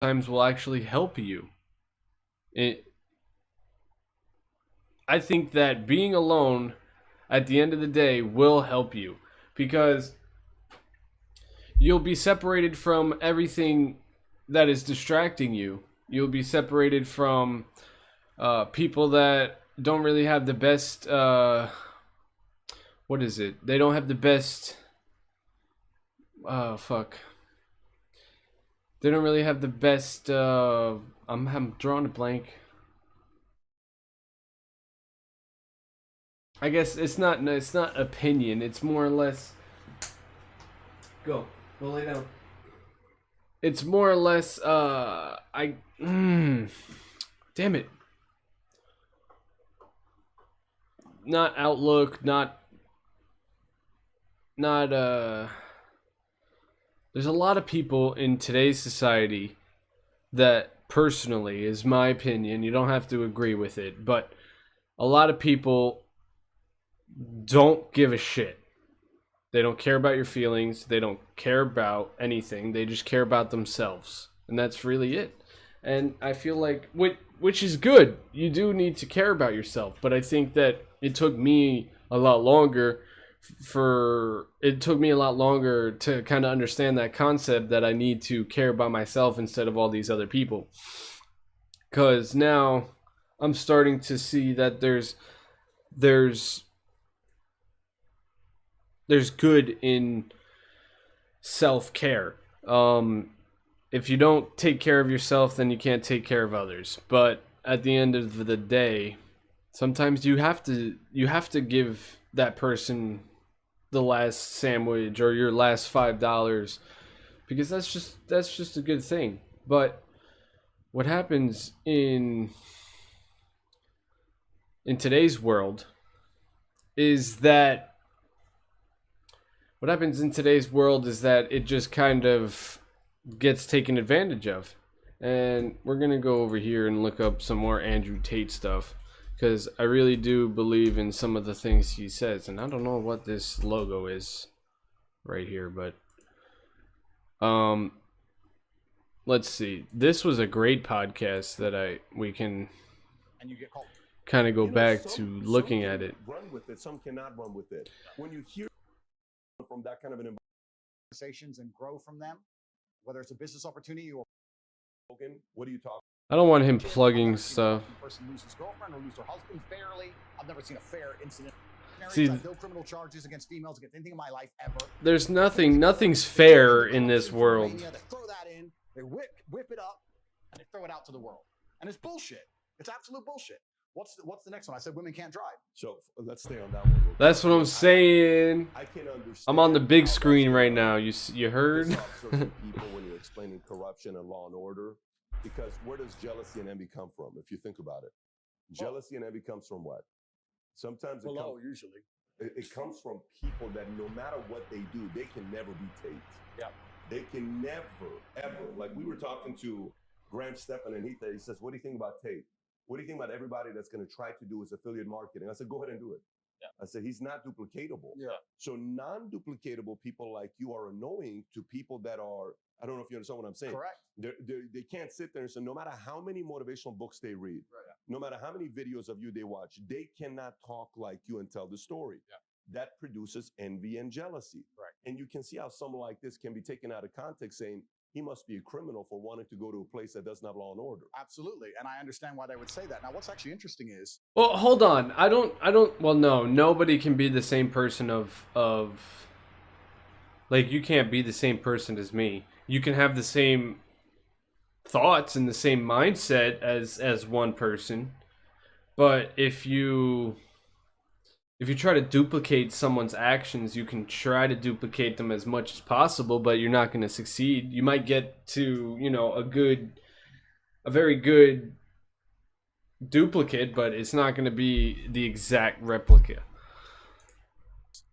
times will actually help you. It, I think that being alone at the end of the day will help you because you'll be separated from everything that is distracting you. You'll be separated from people that don't really have the best. What is it? They don't have the best. Fuck. They don't really have the best. I'm drawing a blank. I guess it's not. It's not opinion. It's more or less. Go. Go lay down. It's more or less. I. Damn it. Not outlook. Not. There's a lot of people in today's society that personally is my opinion. You don't have to agree with it, but a lot of people don't give a shit. They don't care about your feelings. They don't care about anything. They just care about themselves. And that's really it. And I feel like, which is good. You do need to care about yourself. But I think that it took me a lot longer to kind of understand that concept that I need to care about myself instead of all these other people. Because now I'm starting to see that there's good in self-care. If you don't take care of yourself, then you can't take care of others. But at the end of the day, sometimes you have to give that person the last sandwich or your last $5 because that's just a good thing. But what happens in today's world is that it just kind of gets taken advantage of. And we're going to go over here and look up some more Andrew Tate stuff because I really do believe in some of the things he says. And I don't know what this logo is right here, but let's see. This was a great podcast that we can kind of go back to looking at it. Run with it. Some cannot run with it. When you hear from that kind of an conversations and grow from them, whether it's a business opportunity or what are you talking? I don't want him plugging stuff. Person loses girlfriend or lose their husband fairly. I've never seen a fair incident. See, no criminal charges against females against anything in my life ever. There's nothing's fair in this world. They throw that in, they whip it up, and they throw it out to the world. And it's bullshit. It's absolute bullshit. What's the next one? I said women can't drive. So let's stay on that one. That's what I'm saying. I can understand. I'm on the big screen right now. You heard? People when you're explaining corruption and law and order, because where does jealousy and envy come from? If you think about it, jealousy and envy comes from what? Sometimes Usually. It comes from people that no matter what they do, they can never be Tate. Yeah. They can never, ever. Like we were talking to Graham Stephan and he says, what do you think about Tate? What do you think about everybody that's going to try to do his affiliate marketing? I said, go ahead and do it. Yeah. I said, he's not duplicatable. Yeah. So non-duplicatable people like you are annoying to people that are, I don't know if you understand what I'm saying. Correct. They can't sit there and say, no matter how many motivational books they read, right. No matter how many videos of you they watch, they cannot talk like you and tell the story. Yeah. That produces envy and jealousy. Right. And you can see how someone like this can be taken out of context saying, he must be a criminal for wanting to go to a place that doesn't have law and order. Absolutely. And I understand why they would say that. Now, what's actually interesting is... Well, hold on. Well, no. Nobody can be the same person of... Like, you can't be the same person as me. You can have the same thoughts and the same mindset as one person. But if you try to duplicate someone's actions, you can try to duplicate them as much as possible, but you're not going to succeed. You might get to, a very good duplicate, but it's not going to be the exact replica.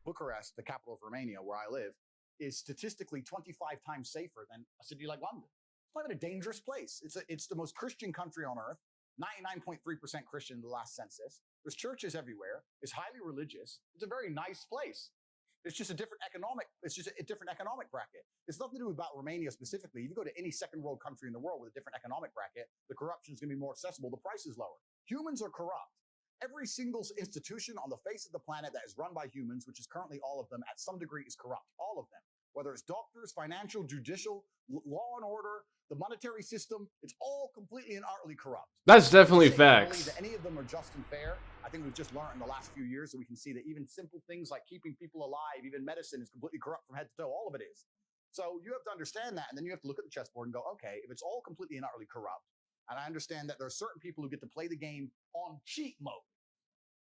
Bucharest, the capital of Romania, where I live, is statistically 25 times safer than a city like London. It's not even a dangerous place. It's the most Christian country on earth. 99.3% Christian in the last census. There's churches everywhere. It's highly religious. It's a very nice place. It's just a different economic. It's just a different economic bracket. It's nothing to do about Romania specifically. If you go to any second world country in the world with a different economic bracket, the corruption is going to be more accessible. The price is lower. Humans are corrupt. Every single institution on the face of the planet that is run by humans, which is currently all of them, at some degree is corrupt. All of them. Whether it's doctors, financial, judicial, law and order, the monetary system, it's all completely and utterly corrupt. That's definitely I don't believe facts. that any of them are just and fair. I think we've just learned in the last few years that we can see that even simple things like keeping people alive, even medicine, is completely corrupt from head to toe. All of it is. So you have to understand that, and then you have to look at the chessboard and go, okay, if it's all completely and utterly corrupt, and I understand that there are certain people who get to play the game on cheat mode.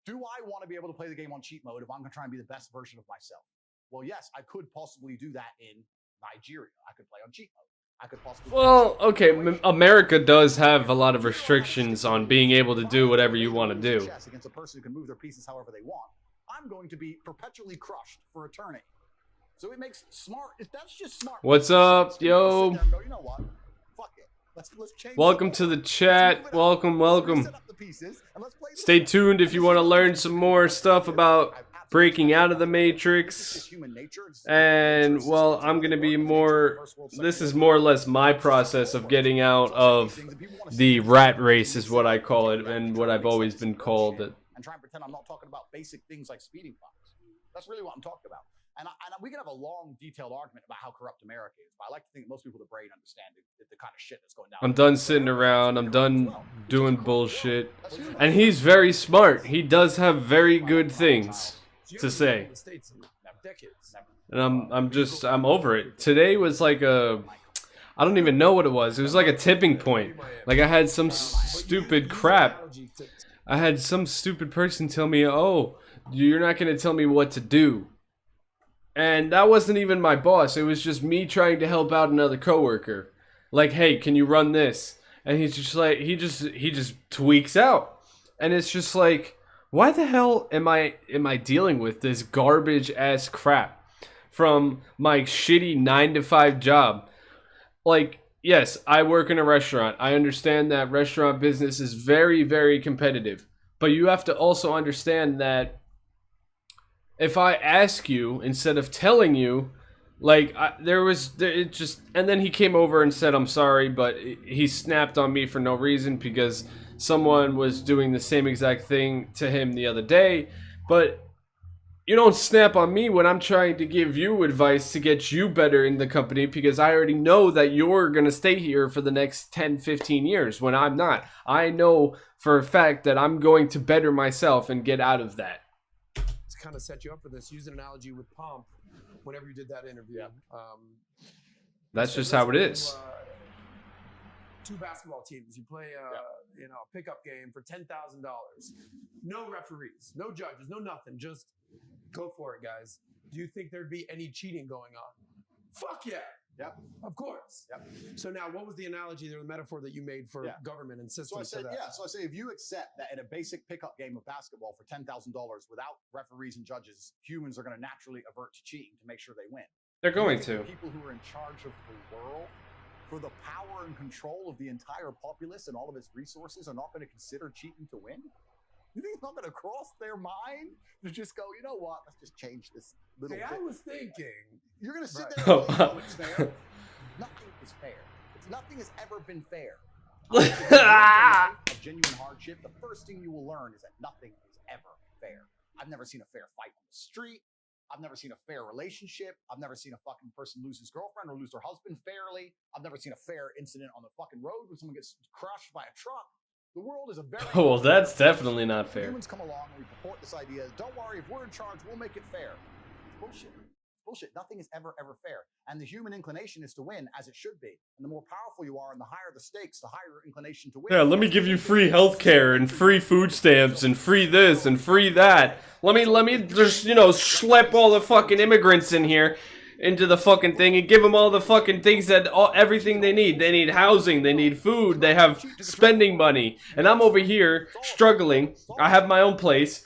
Do I want to be able to play the game on cheat mode if I'm going to try and be the best version of myself? Well, yes, I could possibly do that in Nigeria. I could play on cheat mode. I could possibly. Well, okay, America does have a lot of restrictions on being able to do whatever you want to do. Chess against a person who can move their pieces however they want. I'm going to be perpetually crushed for eternity. So it makes smart. That's just smart. What's up, yo? Sit there and go, you know what? Fuck it. Let's change. Welcome to the chat. Welcome, welcome. Set up the pieces and let's play. Stay tuned if you want to learn some more stuff about breaking out of the Matrix. And, well, I'm going to be more... This is more or less my process of getting out of the rat race is what I call it, and what I've always been called. And try and pretend I'm not talking about basic things like speeding fines. That's really what I'm talking about. And we can have a long, detailed argument about how corrupt America is, but I like to think that most people with a brain understand the kind of shit that's going down. I'm done sitting around. I'm done doing bullshit. And he's very smart. He does have very good things to say. And I'm over it. Today was like a... I don't even know what it was. It was like a tipping point. Like I had some stupid crap. I had some stupid person tell me, oh, you're not going to tell me what to do. And that wasn't even my boss. It was just me trying to help out another coworker. Like, hey, can you run this? And he's just like, he just tweaks out. And it's just like, why the hell am I dealing with this garbage ass crap from my shitty 9-to-5 job? Like, yes, I work in a restaurant. I understand that restaurant business is very, very competitive. But you have to also understand that if I ask you instead of telling you, like, and then he came over and said, I'm sorry, but he snapped on me for no reason because someone was doing the same exact thing to him the other day. But you don't snap on me when I'm trying to give you advice to get you better in the company because I already know that you're going to stay here for the next 10, 15 years when I'm not. I know for a fact that I'm going to better myself and get out of that. Kind of set you up for this. Use an analogy with Pomp whenever you did that interview. That's just how it is. Two basketball teams. You play a pickup game for $10,000. No referees, no judges, no nothing. Just go for it, guys. Do you think there'd be any cheating going on? Fuck yeah. Yep. Of course. Yep. So now, what was the analogy or the metaphor that you made for government and systems? So I say, if you accept that in a basic pickup game of basketball for $10,000 without referees and judges, humans are going to naturally avert to cheating to make sure they win. They're going to. People who are in charge of the world, for the power and control of the entire populace and all of its resources, are not going to consider cheating to win? You think it's not going to cross their mind to just go, you know what, let's just change this little bit? I was thinking. You're going to sit there and go, it's fair. Nothing is fair. Nothing has ever been fair. Of genuine hardship, the first thing you will learn is that nothing is ever fair. I've never seen a fair fight on the street. I've never seen a fair relationship. I've never seen a fucking person lose his girlfriend or lose their husband fairly. I've never seen a fair incident on the fucking road when someone gets crushed by a truck. The world is a very... Oh, well, that's definitely not fair. Humans come along and we purport this idea. Don't worry, if we're in charge, we'll make it fair. It's bullshit. Bullshit. Nothing is ever fair. And the human inclination is to win, as it should be. And the more powerful you are and the higher the stakes, the higher your inclination to win. Yeah, let me give you free healthcare and free food stamps and free this and free that. Let me just, schlep all the fucking immigrants in here into the fucking thing and give them all the fucking things everything they need. They need housing, they need food, they have spending money. And I'm over here struggling. I have my own place.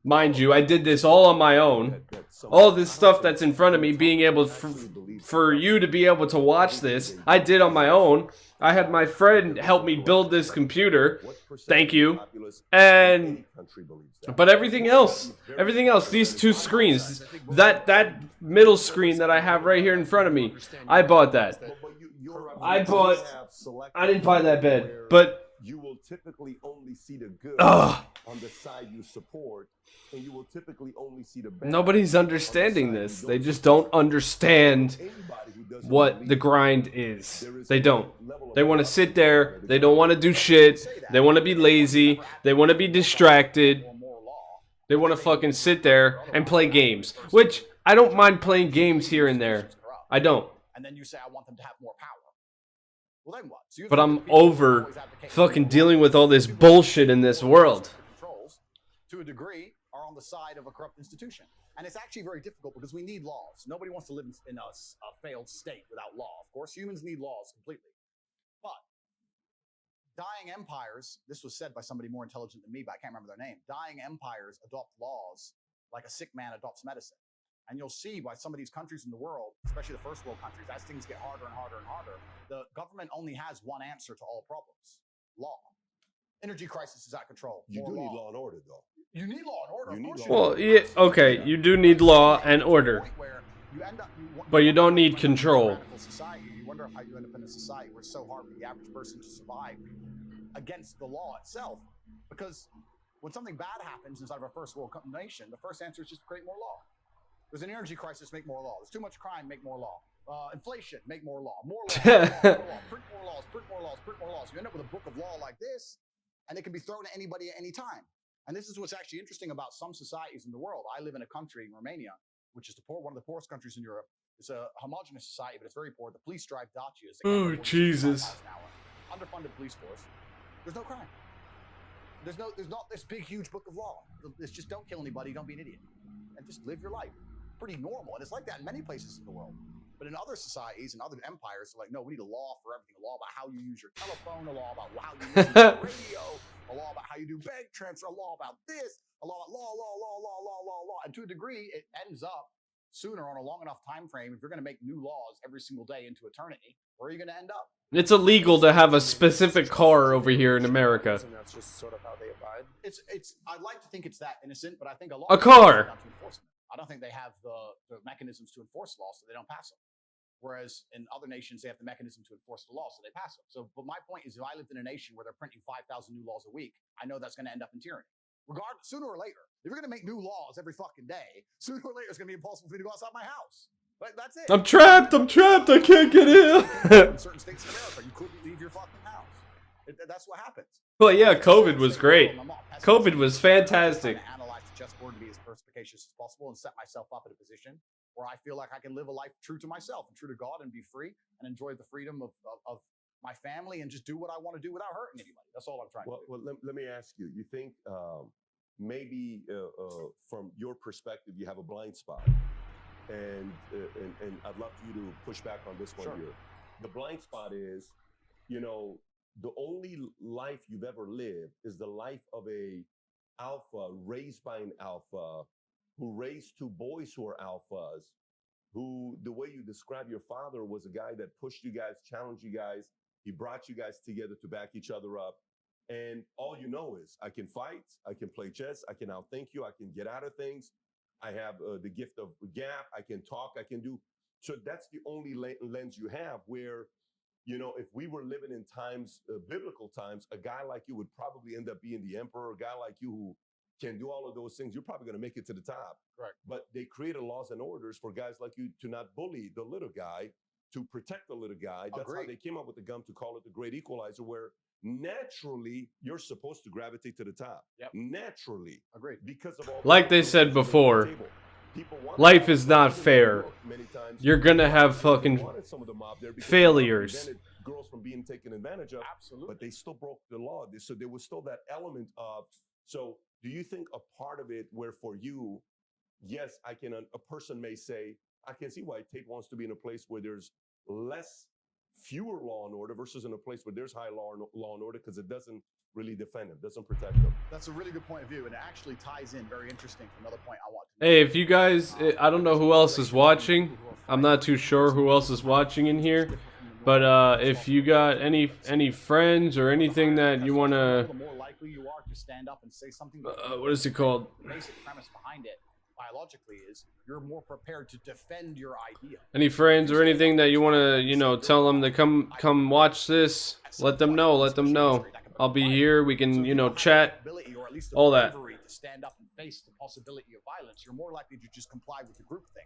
Mind you, I did this all on my own. All this stuff that's in front of me, being able for you to be able to watch this, I did on my own. I had my friend help me build this computer. What percentage Thank of the you. populace And in any country believes that? but everything else, these two screens, that middle screen that I have right here in front of me, I bought that. But I bought- have select I didn't buy that bed, where but you will typically only see the good ugh, on the side you support, and you will typically only see the bad nobody's on the understanding side this. you They don't just support. don't understand Anybody who doesn't what believe the grind is. there is They a don't. level of They want to love sit there. where the They don't want to do shit. They want to be lazy. They want to be distracted. They want to fucking sit there and play games, which I don't mind playing games here and there. I don't. And then you say, I want them to have more power. Well, then what? So you But think I'm the people who over always advocate fucking for dealing with all this people bullshit in this world. controls, to a degree, are on the side of a corrupt institution. And it's actually very difficult because we need laws. Nobody wants to live in a failed state without law. Of course, humans need laws completely. But dying empires, this was said by somebody more intelligent than me, but I can't remember their name. Dying empires adopt laws like a sick man adopts medicine. And you'll see why some of these countries in the world, especially the first world countries, as things get harder and harder and harder, the government only has one answer to all problems: law. Energy crisis is out of control. You More do need law and order, though. You need law and order. You Of need course law. Well, yeah, okay, you do need law and order. But you don't need control. Radical society. You wonder how you end up in a society where it's so hard for the average person to survive against the law itself. Because when something bad happens inside of a first world nation, the first answer is just create more law. There's an energy crisis, make more law. There's too much crime, make more law. Inflation, make more law. More law, more law, more law. Print more laws, print more laws, print more laws. You end up with a book of law like this, and it can be thrown at anybody at any time. And this is what's actually interesting about some societies in the world. I live in a country, Romania, which is one of the poorest countries in Europe. It's a homogenous society, but it's very poor. The police drive Dacias. They Oh, can't afford 65 Jesus. miles an hour. Underfunded police force. There's no crime. There's not this big, huge book of law. It's just don't kill anybody, don't be an idiot, and just live your life. Pretty normal, and it's like that in many places in the world. But in other societies and other empires, they're like, no, we need a law for everything. A law about how you use your telephone, a law about how you use your radio, a law about how you do bank transfer, a law about this, a law about law. And to a degree, it ends up sooner on a long enough time frame. If you're going to make new laws every single day into eternity, where are you going to end up? It's illegal to have a specific car over here in America. And that's just sort of how they abide. It's. I'd like to think it's that innocent, but I think a lot. A of it car. comes down to enforcement. I don't think they have the mechanisms to enforce laws, so they don't pass them. Whereas in other nations, they have the mechanism to enforce the law, so they pass them. So, but my point is, if I lived in a nation where they're printing 5,000 new laws a week, I know that's going to end up in tyranny. Regardless, sooner or later, if you're going to make new laws every fucking day, sooner or later it's going to be impossible for me to go outside my house. Like, that's it. I'm trapped, I can't get in. In certain states in America, you couldn't leave your fucking house. That's what happens. Well, yeah, COVID was great. COVID was fantastic. I'm trying to analyze the chessboard to be as perspicacious as possible and set myself up in a position where I feel like I can live a life true to myself and true to God and be free and enjoy the freedom of my family and just do what I want to do without hurting anybody. That's all I'm trying to do. Well, let me ask you. You think maybe from your perspective, you have a blind spot, and I'd love for you to push back on this one Sure. here. The blind spot is, you know, the only life you've ever lived is the life of a alpha raised by an alpha who raised two boys who are alphas, who the way you describe your father was a guy that pushed you guys, challenged you guys. He brought you guys together to back each other up. And all you know is I can fight, I can play chess, I can outthink you, I can get out of things. I have the gift of gap, I can talk, I can do. So that's the only lens you have where, you know, if we were living in times, biblical times, a guy like you would probably end up being the emperor. A guy like you who can do all of those things, you're probably going to make it to the top. Correct. But they created laws and orders for guys like you to not bully the little guy, to protect the little guy. That's how Agreed. they came up with the gum to call it the great equalizer, where naturally you're supposed to gravitate to the top. Yep. Naturally. Agreed. Because of all Like the they said things that before, they table. People want life that. is not Even in fair. New York, many times, You're gonna have they fucking wanted some of the mob there because failures. they prevented girls from being taken advantage of, Absolutely. but they still broke the law. So there was still that element of. So do you think a part of it where for you, yes, I can. A person may say, I can see why Tate wants to be in a place where there's fewer law and order versus in a place where there's high law and order, because it doesn't really defend them, doesn't protect them. That's a really good point of view, and it actually ties in very interesting to another point I want to Hey, if you guys, I don't know who else is watching. I'm not too sure who else is watching in here. But if you got any friends or anything that you want to, the more likely you are to stand up and say something. what is it called? The basic premise behind it, biologically, is you're more prepared to defend your idea. Any friends or anything that you want to, you know, tell them to come watch this, let them know, I'll be here, we can, you know, chat, Or at least the all that. bravery to stand up and face the possibility of violence. You're more likely to just comply with the group thing.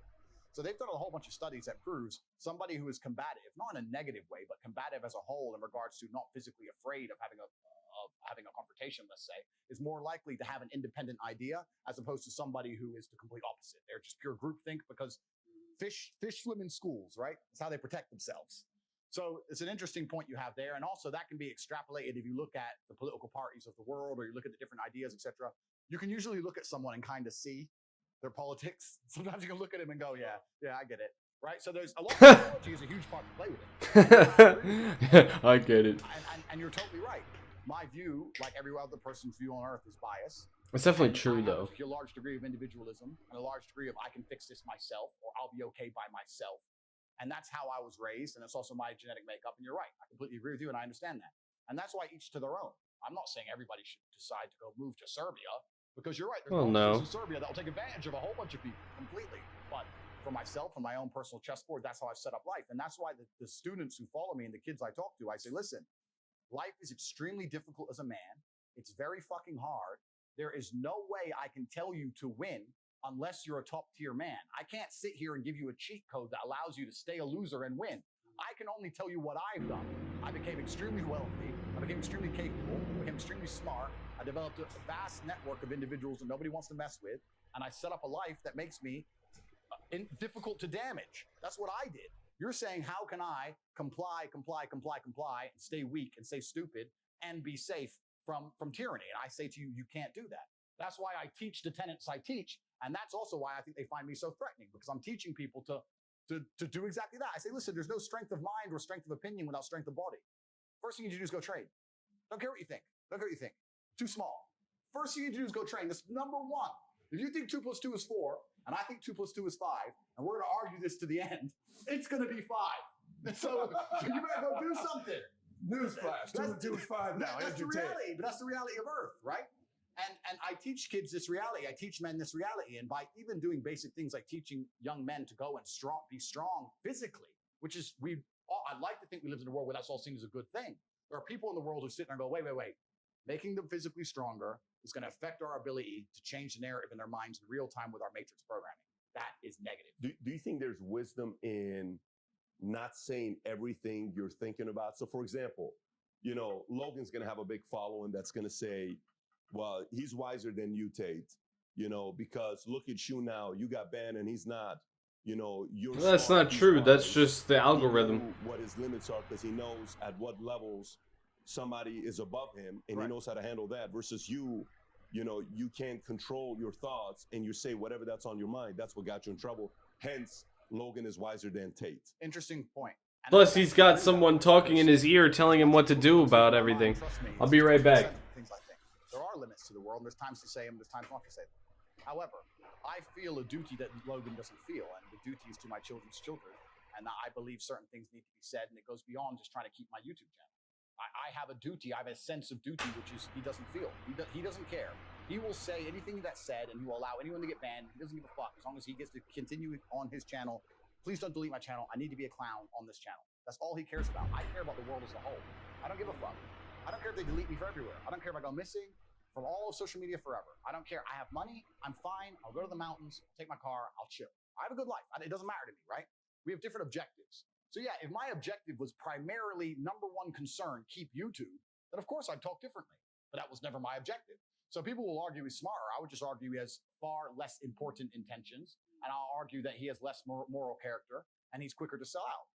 So they've done a whole bunch of studies that proves somebody who is combative, not in a negative way, but combative as a whole in regards to not physically afraid of having a confrontation, let's say, is more likely to have an independent idea as opposed to somebody who is the complete opposite. They're just pure groupthink because fish swim in schools, right? That's how they protect themselves. So it's an interesting point you have there. And also that can be extrapolated if you look at the political parties of the world or you look at the different ideas, etc. You can usually look at someone and kind of see their politics. Sometimes you can look at him and go, yeah, I get it. Right? So there's a lot of technology is a huge part to play with it. I get it. And you're totally right. My view, like every other person's view on Earth, is biased. It's definitely And true, I have though. A large degree of individualism and a large degree of I can fix this myself or I'll be okay by myself. And that's how I was raised. And it's also my genetic makeup. And you're right. I completely agree with you. And I understand that. And that's why each to their own. I'm not saying everybody should decide to go move to Serbia because you're right. There's Well, no. in Serbia that will take advantage of a whole bunch of people completely. But for myself and my own personal chessboard, that's how I've set up life. And that's why the students who follow me and the kids I talk to, I say, listen, life is extremely difficult as a man. It's very fucking hard. There is no way I can tell you to win unless you're a top tier man. I can't sit here and give you a cheat code that allows you to stay a loser and win. I can only tell you what I've done. I became extremely wealthy. I became extremely capable. I became extremely smart. I developed a vast network of individuals that nobody wants to mess with. And I set up a life that makes me difficult to damage. That's what I did. You're saying, how can I comply, and stay weak and stay stupid and be safe from tyranny? And I say to you, you can't do that. That's why I teach the tenets I teach. And that's also why I think they find me so threatening, because I'm teaching people to do exactly that. I say, listen, there's no strength of mind or strength of opinion without strength of body. First thing you need to do is go train. Don't care what you think. Don't care what you think. Too small. First thing you need to do is go train. That's number one. If you think 2 + 2 is 4, and I think 2 + 2 is 5, and we're going to argue this to the end, it's going to be 5. So you better go do something. Newsflash. 2 + 2 is 5 now. That's the reality, but that's the reality of Earth, right? And I teach kids this reality. I teach men this reality. And by even doing basic things like teaching young men to go and be strong physically, which is, I'd like to think we live in a world where that's all seen as a good thing. There are people in the world who sit there and go, wait. Making them physically stronger is going to affect our ability to change the narrative in their minds in real time with our matrix programming. That is negative. Do you think there's wisdom in not saying everything you're thinking about? So, for example, you know, Logan's going to have a big following that's going to say, well, he's wiser than you, Tate, you know, because look at you now. You got banned and he's not. You know, you're Well, that's smart, not he's true. wise. That's just the He algorithm. knows what his limits are because he knows at what levels somebody is above him and Right. he knows how to handle that versus you know, you can't control your thoughts and you say whatever that's on your mind. That's what got you in trouble. Hence, Logan is wiser than Tate. Interesting point. And Plus, I he's got agree someone with that talking in his ear telling him what to do about Trust everything. me, I'll be right back. Things I think. There are limits to the world, and there's times to say them, there's times not to say them. However, I feel a duty that Logan doesn't feel, and the duty is to my children's children. And I believe certain things need to be said, and it goes beyond just trying to keep my YouTube channel. I have a duty. I have a sense of duty, which is he doesn't feel. He doesn't care. He will say anything that's said, and he will allow anyone to get banned. He doesn't give a fuck as long as he gets to continue on his channel. Please don't delete my channel. I need to be a clown on this channel. That's all he cares about. I care about the world as a whole. I don't give a fuck. I don't care if they delete me for everywhere. I don't care if I go missing from all of social media forever. I don't care. I have money. I'm fine. I'll go to the mountains, take my car, I'll chill. I have a good life. It doesn't matter to me, right? We have different objectives. So yeah, if my objective was primarily number one concern, keep YouTube, then of course I'd talk differently. But that was never my objective. So people will argue he's smarter. I would just argue he has far less important intentions. And I'll argue that he has less moral character and he's quicker to sell out.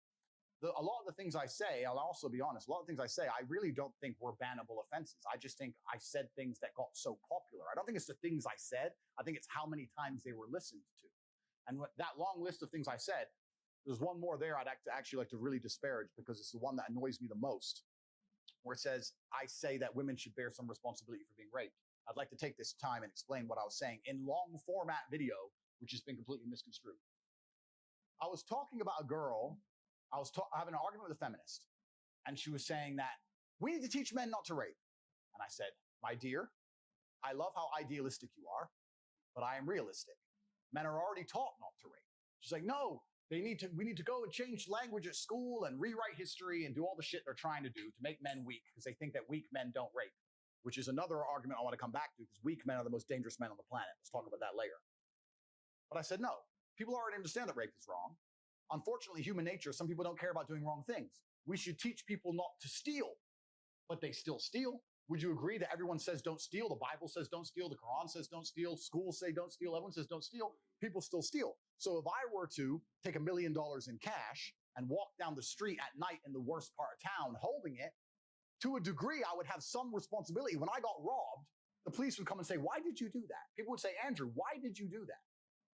A lot of the things I say, I'll also be honest, a lot of the things I say, I really don't think were bannable offenses. I just think I said things that got so popular. I don't think it's the things I said. I think it's how many times they were listened to. And that long list of things I said, there's one more there I'd actually like to really disparage because it's the one that annoys me the most, where it says, I say that women should bear some responsibility for being raped. I'd like to take this time and explain what I was saying in long format video, which has been completely misconstrued. I was talking about a girl. I was having an argument with a feminist, and she was saying that we need to teach men not to rape. And I said, my dear, I love how idealistic you are, but I am realistic. Men are already taught not to rape. She's like, no, we need to go and change language at school and rewrite history and do all the shit they're trying to do to make men weak because they think that weak men don't rape, which is another argument I want to come back to because weak men are the most dangerous men on the planet. Let's talk about that later. But I said, no, people already understand that rape is wrong. Unfortunately, human nature, some people don't care about doing wrong things. We should teach people not to steal, but they still steal. Would you agree that everyone says don't steal? The Bible says don't steal. The Quran says don't steal. Schools say don't steal. Everyone says don't steal. People still steal. So if I were to take $1 million in cash and walk down the street at night in the worst part of town holding it, to a degree, I would have some responsibility. When I got robbed, the police would come and say, why did you do that? People would say, Andrew, why did you do that?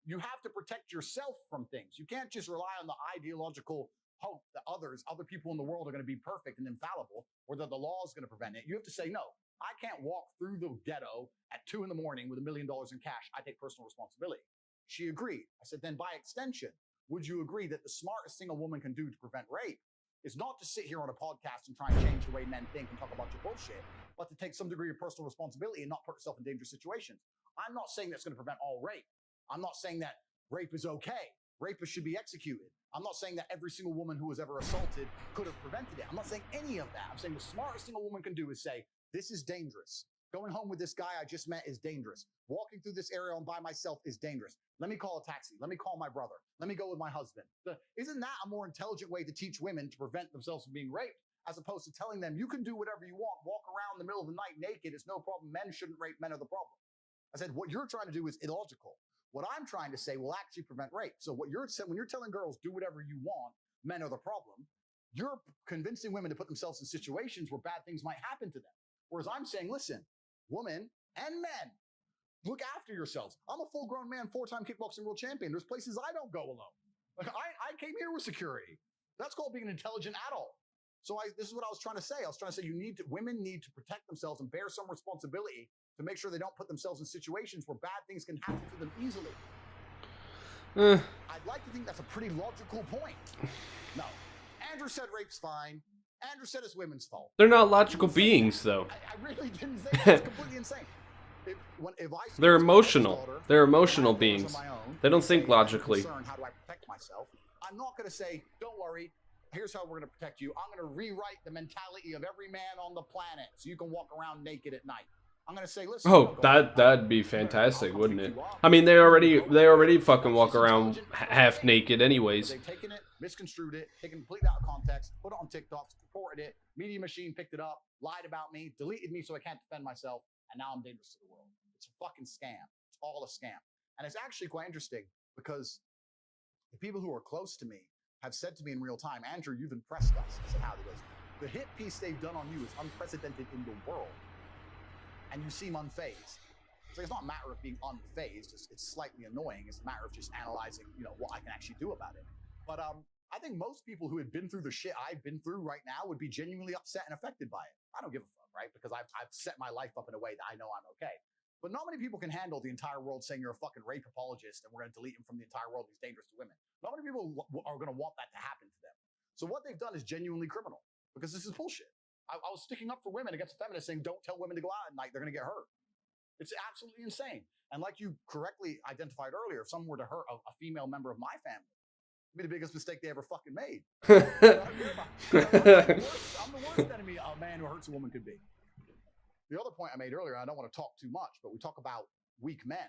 You have to protect yourself from things. You can't just rely on the ideological hope that other people in the world are going to be perfect and infallible, or that the law is going to prevent it. You have to say, no, I can't walk through the ghetto at 2 a.m. with $1 million in cash. I take personal responsibility. She agreed. I said, then by extension, would you agree that the smartest thing a woman can do to prevent rape is not to sit here on a podcast and try and change the way men think and talk about your bullshit, but to take some degree of personal responsibility and not put yourself in dangerous situations? I'm not saying that's going to prevent all rape. I'm not saying that rape is okay. Rapists should be executed. I'm not saying that every single woman who was ever assaulted could have prevented it. I'm not saying any of that. I'm saying the smartest thing a woman can do is say, this is dangerous. Going home with this guy I just met is dangerous. Walking through this area by myself is dangerous. Let me call a taxi. Let me call my brother. Let me go with my husband. Isn't that a more intelligent way to teach women to prevent themselves from being raped, as opposed to telling them you can do whatever you want, walk around in the middle of the night naked, it's no problem. Men shouldn't rape, men are the problem. I said, what you're trying to do is illogical. What I'm trying to say will actually prevent rape. So what you're saying, when you're telling girls, do whatever you want, men are the problem, you're convincing women to put themselves in situations where bad things might happen to them. Whereas I'm saying, listen, women and men, look after yourselves. I'm a full-grown man, 4-time kickboxing world champion. There's places I don't go alone. Like I came here with security. That's called being an intelligent adult. So this is what I was trying to say. I was trying to say women need to protect themselves and bear some responsibility to make sure they don't put themselves in situations where bad things can happen to them easily. I'd like to think that's a pretty logical point. No. Andrew said rape's fine. Andrew said it's women's fault. They're not logical beings, though. I really didn't think that's completely insane. They're emotional. They're emotional beings. They don't think logically. How do I protect myself? I'm not going to say, don't worry, here's how we're going to protect you. I'm going to rewrite the mentality of every man on the planet so you can walk around naked at night. I'm gonna say, listen. Oh, that'd be fantastic, wouldn't it? I mean, they already fucking walk around half naked, anyways. They've taken it, misconstrued it, taken it completely out of context, put it on TikTok, reported it. Media Machine picked it up, lied about me, deleted me so I can't defend myself, and now I'm dangerous to the world. It's a fucking scam. It's all a scam, and it's actually quite interesting because the people who are close to me have said to me in real time, Andrew, you've impressed us. I said, how? He goes, the hit piece they've done on you is unprecedented in the world. And you seem unfazed. So it's not a matter of being unfazed. It's slightly annoying. It's a matter of just analyzing, what I can actually do about it. But I think most people who had been through the shit I've been through right now would be genuinely upset and affected by it. I don't give a fuck, right? Because I've set my life up in a way that I know I'm okay. But not many people can handle the entire world saying you're a fucking rape apologist and we're going to delete him from the entire world. He's dangerous to women. Not many people are going to want that to happen to them. So what they've done is genuinely criminal because this is bullshit. I was sticking up for women against feminists saying, don't tell women to go out at night. They're going to get hurt. It's absolutely insane. And like you correctly identified earlier, if someone were to hurt a female member of my family, it'd be the biggest mistake they ever fucking made. I'm the worst enemy a man who hurts a woman could be. The other point I made earlier, I don't want to talk too much, but we talk about weak men.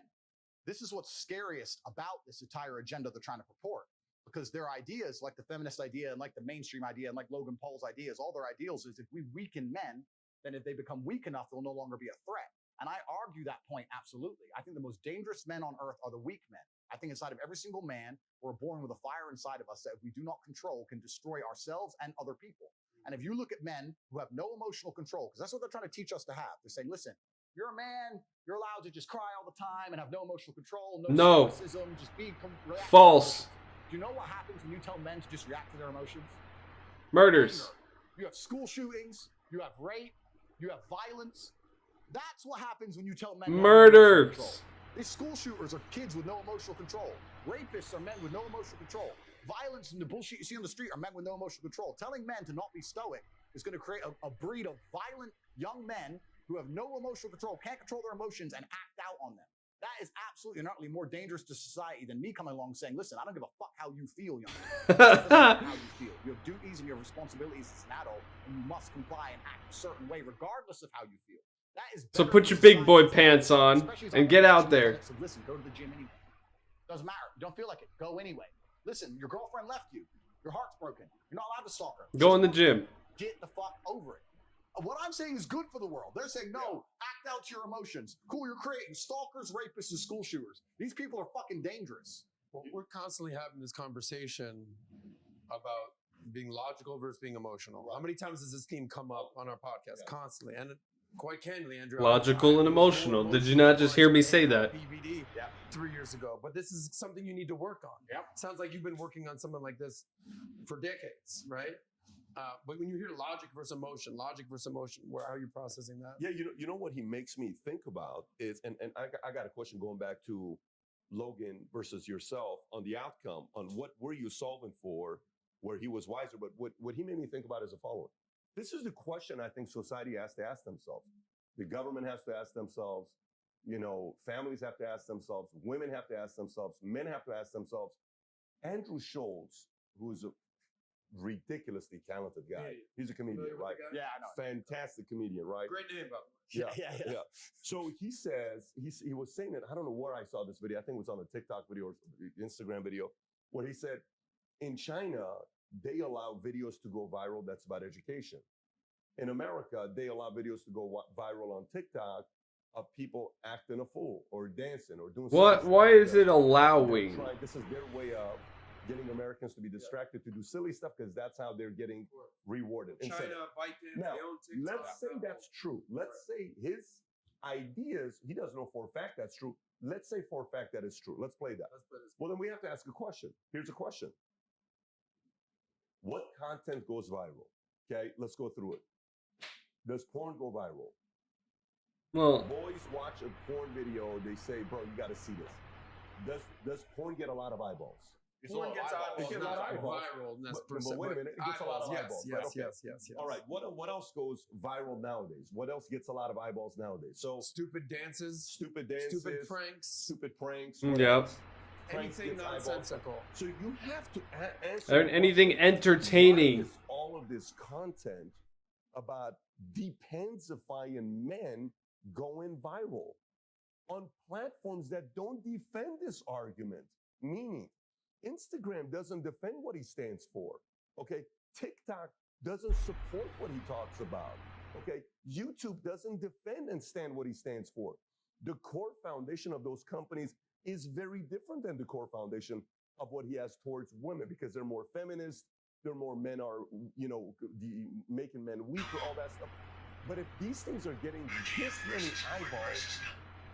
This is what's scariest about this entire agenda they're trying to purport. Because their ideas, like the feminist idea and like the mainstream idea and like Logan Paul's ideas, all their ideals is if we weaken men, then if they become weak enough, they'll no longer be a threat. And I argue that point absolutely. I think the most dangerous men on earth are the weak men. I think inside of every single man, we're born with a fire inside of us that if we do not control, can destroy ourselves and other people. And if you look at men who have no emotional control, because that's what they're trying to teach us to have. They're saying, listen, you're a man, you're allowed to just cry all the time and have no emotional control, no cynicism, just be false. Do you know what happens when you tell men to just react to their emotions? Murders. You have school shootings, you have rape, you have violence. That's what happens when you tell men. Murders. These school shooters are kids with no emotional control. Rapists are men with no emotional control. Violence and the bullshit you see on the street are men with no emotional control. Telling men to not be stoic is going to create a breed of violent young men who have no emotional control, can't control their emotions, and act out on them. That is absolutely and utterly more dangerous to society than me coming along saying, listen, I don't give a fuck how you feel, young man. It doesn't matter how you feel. You have duties and you have responsibilities as an adult, and you must comply and act a certain way, regardless of how you feel. That is So better put for your big boy society, pants on especially as and I get out mentioned there. tenets of, listen, go to the gym anyway. Doesn't matter. You don't feel like it. Go anyway. Listen, your girlfriend left you. Your heart's broken. You're not allowed to stalk her. Go in the gym. Get the fuck over it. What I'm saying is good for the world. They're saying, no, act out your emotions. Cool, you're creating stalkers, rapists, and school shooters. These people are fucking dangerous. Well, we're constantly having this conversation about being logical versus being emotional. How many times does this theme come up on our podcast? Constantly. And quite candidly, Andrew. Logical and emotional. Did you not just hear me say that? BVD 3 years ago. But this is something you need to work on. Yep. Sounds like you've been working on something like this for decades, right? But when you hear logic versus emotion, how are you processing that? Yeah, you know what he makes me think about is, and I got a question going back to Logan versus yourself on the outcome, on what were you solving for, where he was wiser. But what he made me think about is the following. This is the question I think society has to ask themselves. The government has to ask themselves, families have to ask themselves, women have to ask themselves, men have to ask themselves. Andrew Schultz, who's a ridiculously talented guy. He's a comedian, right? Yeah, I know. Fantastic comedian, right? Great name, by the way. Yeah. So he says, he was saying that, I don't know where I saw this video. I think it was on a TikTok video or Instagram video, where he said, in China, they allow videos to go viral that's about education. In America, they allow videos to go viral on TikTok of people acting a fool or dancing or doing something. Why is it allowing? This is their way of getting Americans to be distracted to do silly stuff because that's how they're getting rewarded. China, ByteDance, now, they own TikTok. let's say that's true. Let's say his ideas, he doesn't know for a fact that's true. Let's say for a fact that it's true. Let's play that. Well, then we have to ask a question. Here's a question. What content goes viral? Okay, let's go through it. Does porn go viral? Well, Boys watch a porn video, they say, bro, you got to see this. Does porn get a lot of eyeballs? Porn gets eyeballs, It gets a lot of not eyeballs. viral. But wait a minute, it gets a lot of eyeballs. Right? Okay. Yes. All right, what else goes viral nowadays? What else gets a lot of eyeballs nowadays? So Stupid dances, stupid pranks. stupid pranks, yep. Pranks anything gets eyeballs. nonsensical. So you have to answer Anything why entertaining. is all of this content about depensifying men going viral on platforms that don't defend this argument? Meaning, Instagram doesn't defend what he stands for. Okay, TikTok doesn't support what he talks about. Okay, YouTube doesn't defend and stand what he stands for. The core foundation of those companies is very different than the core foundation of what he has towards women because they're more feminist. They're more men are, making men weaker, all that stuff. But if these things are getting this many eyeballs,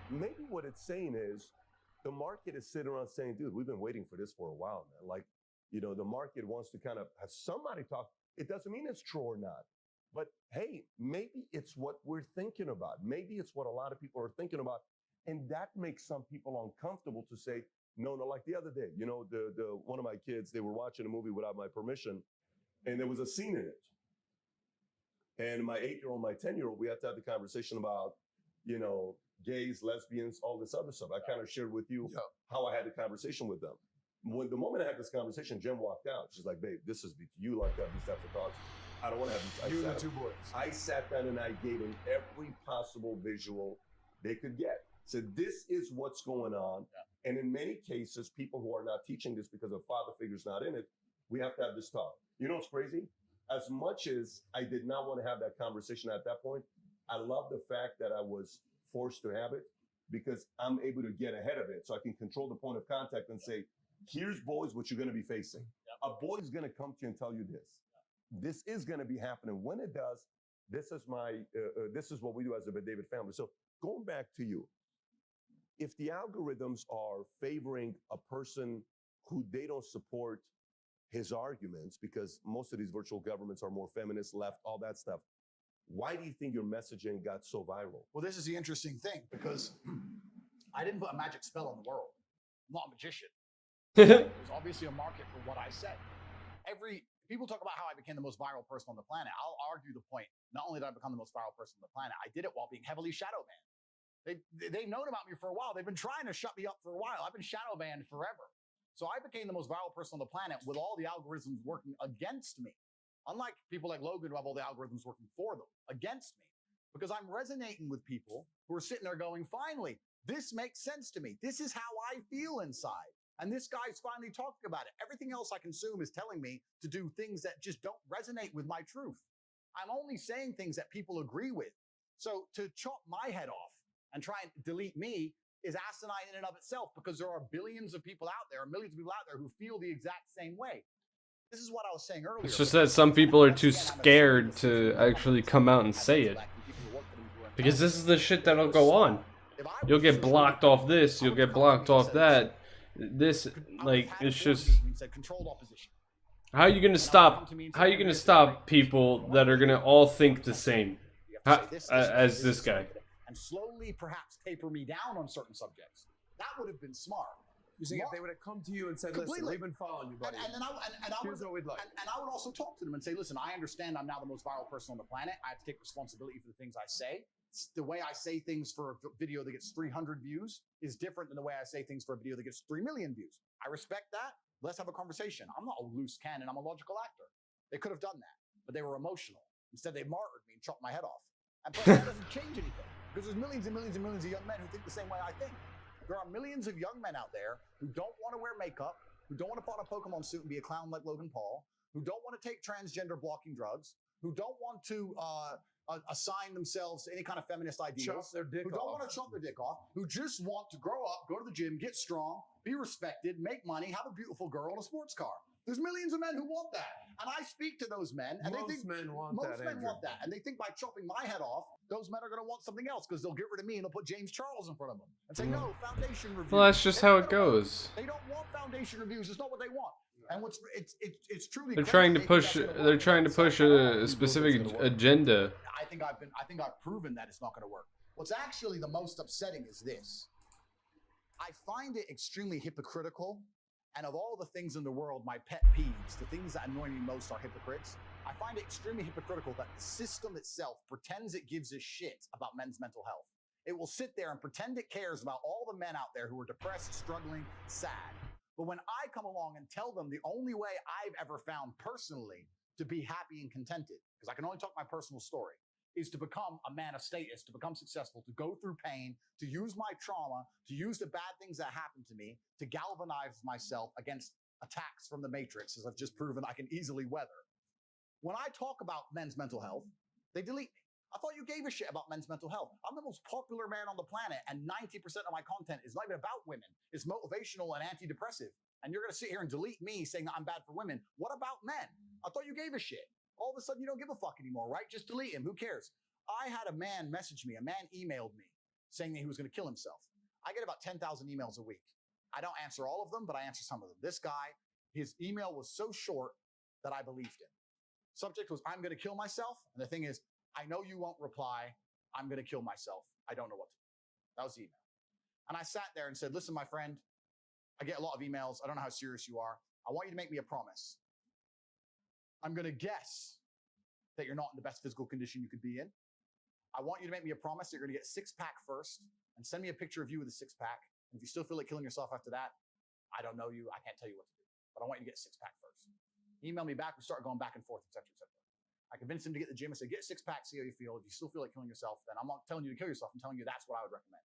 maybe what it's saying is the market is sitting around saying, dude, we've been waiting for this for a while, man. Like, the market wants to kind of have somebody talk. It doesn't mean it's true or not. But hey, maybe it's what we're thinking about. Maybe it's what a lot of people are thinking about. And that makes some people uncomfortable to say, no, like the other day, the one of my kids, they were watching a movie without my permission, and there was a scene in it. And my 8-year-old, my 10-year-old, we had to have the conversation about, gays, lesbians, all this other stuff. I kind of shared with you how I had the conversation with them. When the moment I had this conversation, Jen walked out. She's like, babe, this is you like to have these types of talks. I don't want to have these. You and the two boys. I sat down and I gave them every possible visual they could get. Said, this is what's going on. Yeah. And in many cases, people who are not teaching this because of father figures not in it, we have to have this talk. You know what's crazy? As much as I did not want to have that conversation at that point, I love the fact that I was forced to have it because I'm able to get ahead of it. So I can control the point of contact and say, here's boys, what you're going to be facing. Yeah. A boy is going to come to you and tell you this. Yeah. This is going to be happening. When it does, this is what we do as a David family. So going back to you, if the algorithms are favoring a person who they don't support his arguments, because most of these virtual governments are more feminist, left, all that stuff, why do you think your messaging got so viral? Well, this is the interesting thing because I didn't put a magic spell on the world. I'm not a magician. There's obviously a market for what I said. People talk about how I became the most viral person on the planet. I'll argue the point. Not only did I become the most viral person on the planet, I did it while being heavily shadow banned. They've known about me for a while. They've been trying to shut me up for a while. I've been shadow banned forever. So I became the most viral person on the planet with all the algorithms working against me. Unlike people like Logan who have all the algorithms working for them, against me. Because I'm resonating with people who are sitting there going, finally, this makes sense to me. This is how I feel inside. And this guy's finally talking about it. Everything else I consume is telling me to do things that just don't resonate with my truth. I'm only saying things that people agree with. So to chop my head off and try and delete me is asinine in and of itself, because there are billions of people out there, millions of people out there who feel the exact same way. This is what I was saying earlier. It's just that some people are too scared to actually come out and say it. Because this is the shit that'll go on. You'll get blocked off this, you'll get blocked off that. This, like, it's just... How are you gonna stop people that are gonna all think the same? As this guy. And slowly perhaps taper me down on certain subjects. That would have been smart. You're saying if they would have come to you and said, listen, we've been following you, buddy. Here's what we'd like. And I would also talk to them and say, listen, I understand I'm now the most viral person on the planet. I have to take responsibility for the things I say. The way I say things for a video that gets 300 views is different than the way I say things for a video that gets 3 million views. I respect that. Let's have a conversation. I'm not a loose cannon. I'm a logical actor. They could have done that, but they were emotional. Instead, they martyred me and chopped my head off. And plus, that doesn't change anything, because there's millions and millions and millions of young men who think the same way I think. There are millions of young men out there who don't want to wear makeup, who don't want to put on a Pokemon suit and be a clown like Logan Paul, who don't want to take transgender blocking drugs, who don't want to assign themselves to any kind of feminist ideals, who don't want to chop their dick off, who just want to grow up, go to the gym, get strong, be respected, make money, have a beautiful girl and a sports car. There's millions of men who want that. And I speak to those men, and most they think men want that. And they think by chopping my head off, those men are going to want something else, because they'll get rid of me and they'll put James Charles in front of them and say, no, foundation reviews. Well, that's just how it goes. They don't want foundation reviews. It's not what they want. And it's truly they're trying to push a specific agenda. I think I've proven that it's not going to work. What's actually the most upsetting is this. I find it extremely hypocritical. And of all the things in the world, my pet peeves, the things that annoy me most are hypocrites. I find it extremely hypocritical that the system itself pretends it gives a shit about men's mental health. It will sit there and pretend it cares about all the men out there who are depressed, struggling, sad. But when I come along and tell them the only way I've ever found personally to be happy and contented, because I can only talk my personal story, is to become a man of status, to become successful, to go through pain, to use my trauma, to use the bad things that happened to me, to galvanize myself against attacks from the Matrix, as I've just proven I can easily weather. When I talk about men's mental health, they delete me. I thought you gave a shit about men's mental health. I'm the most popular man on the planet, and 90% of my content is not even about women. It's motivational and antidepressive. And you're going to sit here and delete me saying that I'm bad for women. What about men? I thought you gave a shit. All of a sudden, you don't give a fuck anymore, right? Just delete him. Who cares? I had a man message me. A man emailed me saying that he was going to kill himself. I get about 10,000 emails a week. I don't answer all of them, but I answer some of them. This guy, his email was so short that I believed him. Subject was, I'm going to kill myself. And the thing is, I know you won't reply. I'm going to kill myself. I don't know what to do. That was the email. And I sat there and said, listen, my friend, I get a lot of emails. I don't know how serious you are. I want you to make me a promise. I'm going to guess that you're not in the best physical condition you could be in. I want you to make me a promise that you're going to get a six-pack first and send me a picture of you with a six-pack. And if you still feel like killing yourself after that, I don't know you. I can't tell you what to do. But I want you to get a six-pack first. Email me back. We start going back and forth, et cetera, et cetera. I convinced him to get the gym. I said, get a six-pack, see how you feel. If you still feel like killing yourself, then I'm not telling you to kill yourself. I'm telling you that's what I would recommend.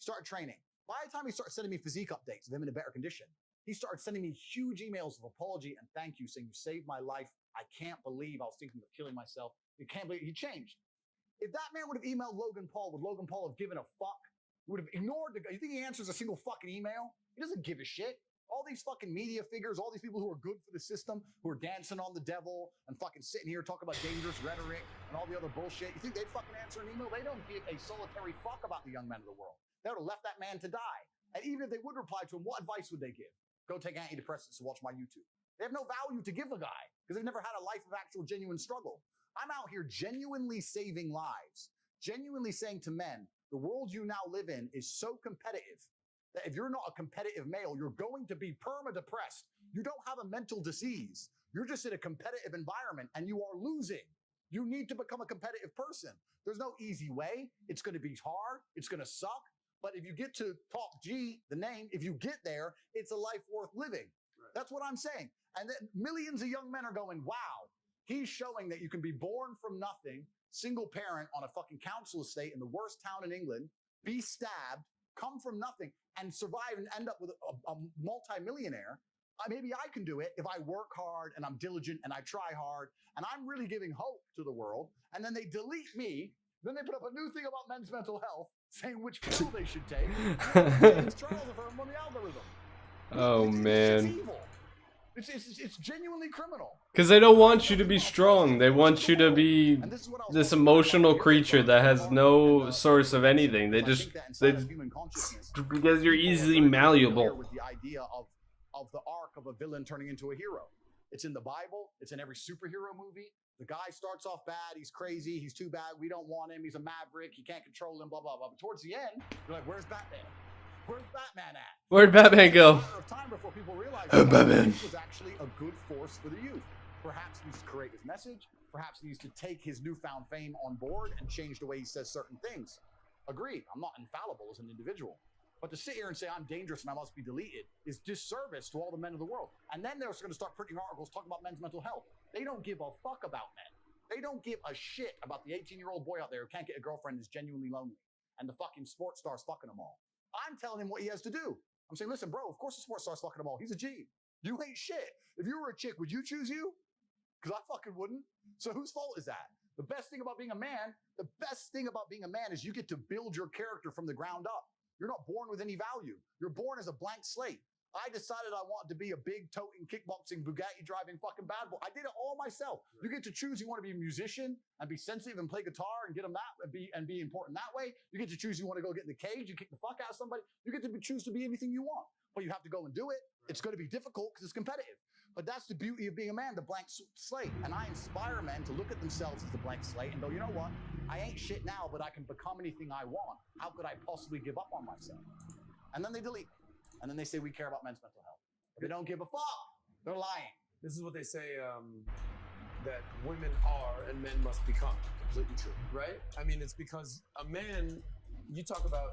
Started training. By the time he started sending me physique updates of him in a better condition, he started sending me huge emails of apology and thank you, saying you saved my life. I can't believe I was thinking of killing myself. You can't believe he changed. If that man would have emailed Logan Paul, would Logan Paul have given a fuck? Would have ignored the guy? You think he answers a single fucking email? He doesn't give a shit. All these fucking media figures, all these people who are good for the system, who are dancing on the devil and fucking sitting here talking about dangerous rhetoric and all the other bullshit. You think they'd fucking answer an email? They don't give a solitary fuck about the young men of the world. They would have left that man to die. And even if they would reply to him, what advice would they give? Go take antidepressants to watch my YouTube. They have no value to give the guy because they've never had a life of actual genuine struggle. I'm out here genuinely saving lives, genuinely saying to men, the world you now live in is so competitive that if you're not a competitive male, you're going to be perma-depressed. You don't have a mental disease. You're just in a competitive environment and you are losing. You need to become a competitive person. There's no easy way. It's going to be hard. It's going to suck. But if you get to Top G, the name, if you get there, it's a life worth living. Right. That's what I'm saying. And then millions of young men are going, wow, he's showing that you can be born from nothing, single parent on a fucking council estate in the worst town in England, be stabbed, come from nothing, and survive and end up with a multi-millionaire. Maybe I can do it if I work hard and I'm diligent and I try hard and I'm really giving hope to the world. And then they delete me. Then they put up a new thing about men's mental health saying which pill they should take. It's Charles on the algorithm. Oh, man. It's evil. It's genuinely criminal. Because they don't want you to be strong. They want you to be this emotional creature that has no source of anything. They because you're easily malleable. With the idea of the arc of a villain turning into a hero. It's in the Bible. It's in every superhero movie. The guy starts off bad. He's crazy. He's too bad. We don't want him. He's a maverick. You can't control him, blah, blah, blah. But towards the end, you're like, where's Batman? Where's Batman at? Where'd Batman go? It's a matter of time before people realize Batman was actually a good force for the youth. Perhaps he needs to create his message. Perhaps he needs to take his newfound fame on board and change the way he says certain things. Agreed. I'm not infallible as an individual. But to sit here and say I'm dangerous and I must be deleted is disservice to all the men of the world. And then they're going to start printing articles talking about men's mental health. They don't give a fuck about men. They don't give a shit about the 18-year-old boy out there who can't get a girlfriend and is genuinely lonely. And the fucking sports star's fucking them all. I'm telling him what he has to do. I'm saying, listen, bro, of course the sports star's fucking them all. He's a G. You ain't shit. If you were a chick, would you choose you? Because I fucking wouldn't. So whose fault is that? The best thing about being a man is you get to build your character from the ground up. You're not born with any value. You're born as a blank slate. I decided I wanted to be a big toting, kickboxing, Bugatti driving fucking bad boy. I did it all myself. You get to choose. You want to be a musician and be sensitive and play guitar and get them that and be important that way. You get to choose. You want to go get in the cage. You kick the fuck out of somebody. You get to choose to be anything you want, but you have to go and do it. It's going to be difficult because it's competitive. But that's the beauty of being a man, the blank slate. And I inspire men to look at themselves as the blank slate and go, you know what? I ain't shit now, but I can become anything I want. How could I possibly give up on myself? And then they delete. And then they say we care about men's mental health. If they don't give a fuck, they're lying. This is what they say that women are and men must become. Completely true. Right? I mean, it's because a man, you talk about,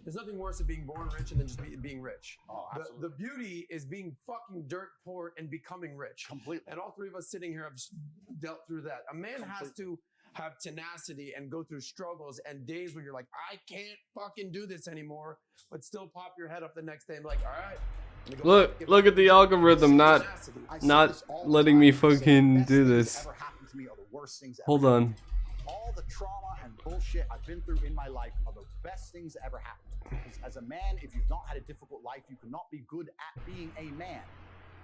there's nothing worse than being born rich and then just being rich. Oh, absolutely. The beauty is being fucking dirt poor and becoming rich. Completely. And all three of us sitting here have dealt through that. A man has to have tenacity and go through struggles and days where you're like, I can't fucking do this anymore, but still pop your head up the next day and be like, all right. Look at the algorithm not letting me fucking do this. Hold on. All the trauma and bullshit I've been through in my life are the best things that ever happened. Because as a man, if you've not had a difficult life, you cannot be good at being a man.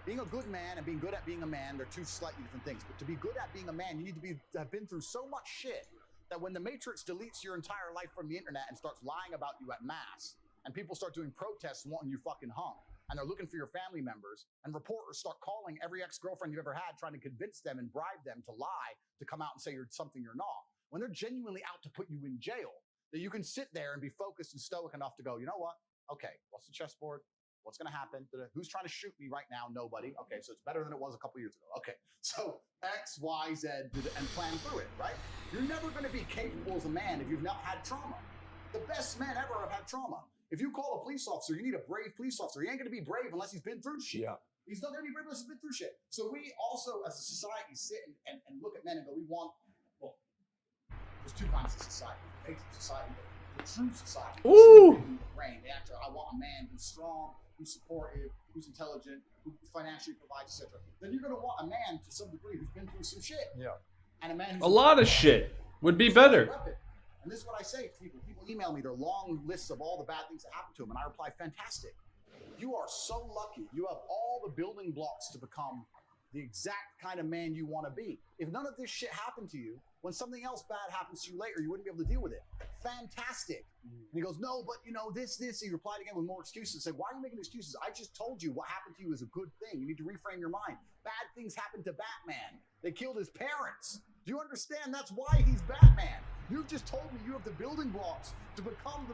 Being a good man and being good at being a man, they're two slightly different things. But to be good at being a man, you need to have been through so much shit that when the Matrix deletes your entire life from the internet and starts lying about you at mass, and people start doing protests wanting you fucking hung, and they're looking for your family members, and reporters start calling every ex-girlfriend you've ever had, trying to convince them and bribe them to lie, to come out and say you're something you're not, when they're genuinely out to put you in jail, that you can sit there and be focused and stoic enough to go, you know what? Okay, what's the chessboard? What's going to happen? Who's trying to shoot me right now? Nobody. Okay, so it's better than it was a couple years ago. Okay, so X, Y, Z, and plan through it, right? You're never going to be capable as a man if you've not had trauma. The best men ever have had trauma. If you call a police officer, you need a brave police officer. He ain't going to be brave unless he's been through shit. Yeah. He's not going to be brave unless he's been through shit. So we also, as a society, sit and look at men and go, there's two kinds of society. The society, the true society. Ooh. They actually, I want a man who's strong, who's supportive, who's intelligent, who financially provides, etc. Then you're going to want a man to some degree who's been through some shit. Yeah. And a man who's a lot of shit would be better. And this is what I say to people. People email me their long lists of all the bad things that happened to them, and I reply, fantastic. You are so lucky. You have all the building blocks to become the exact kind of man you want to be. If none of this shit happened to you, when something else bad happens to you later, you wouldn't be able to deal with it. Fantastic. And he goes, no, but you know, this. He replied again with more excuses. Said, why are you making excuses? I just told you what happened to you is a good thing. You need to reframe your mind. Bad things happened to Batman. They killed his parents. Do you understand? That's why he's Batman. You've just told me you have the building blocks to become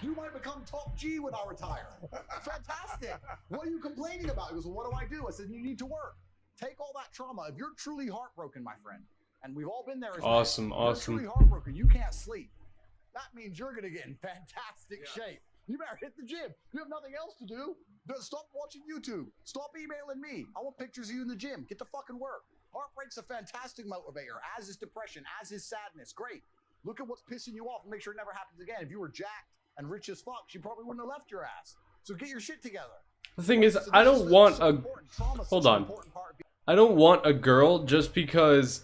you might become top G when I retire. Fantastic. What are you complaining about? He goes, well, what do I do? I said, you need to work. Take all that trauma. If you're truly heartbroken, my friend, and we've all been there as Awesome, men, awesome. If you're truly heartbroken, you can't sleep. That means you're going to get in fantastic shape. You better hit the gym. You have nothing else to do. Stop watching YouTube. Stop emailing me. I want pictures of you in the gym. Get to fucking work. Heartbreak's a fantastic motivator, as is depression, as is sadness. Great. Look at what's pissing you off and make sure it never happens again. If you were jacked and rich as fuck, she probably wouldn't have left your ass. So get your shit together. The thing is, So I this don't is want so a... important. Trauma's Hold such an on. important part of being- I don't want a girl just because...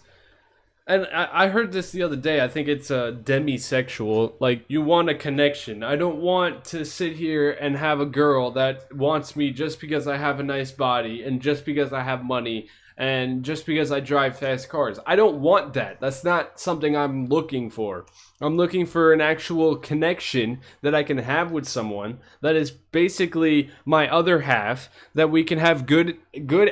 And I heard this the other day. I think it's demisexual. Like, you want a connection. I don't want to sit here and have a girl that wants me just because I have a nice body and just because I have money and just because I drive fast cars. I don't want that. That's not something I'm looking for. I'm looking for an actual connection that I can have with someone that is basically my other half, that we can have good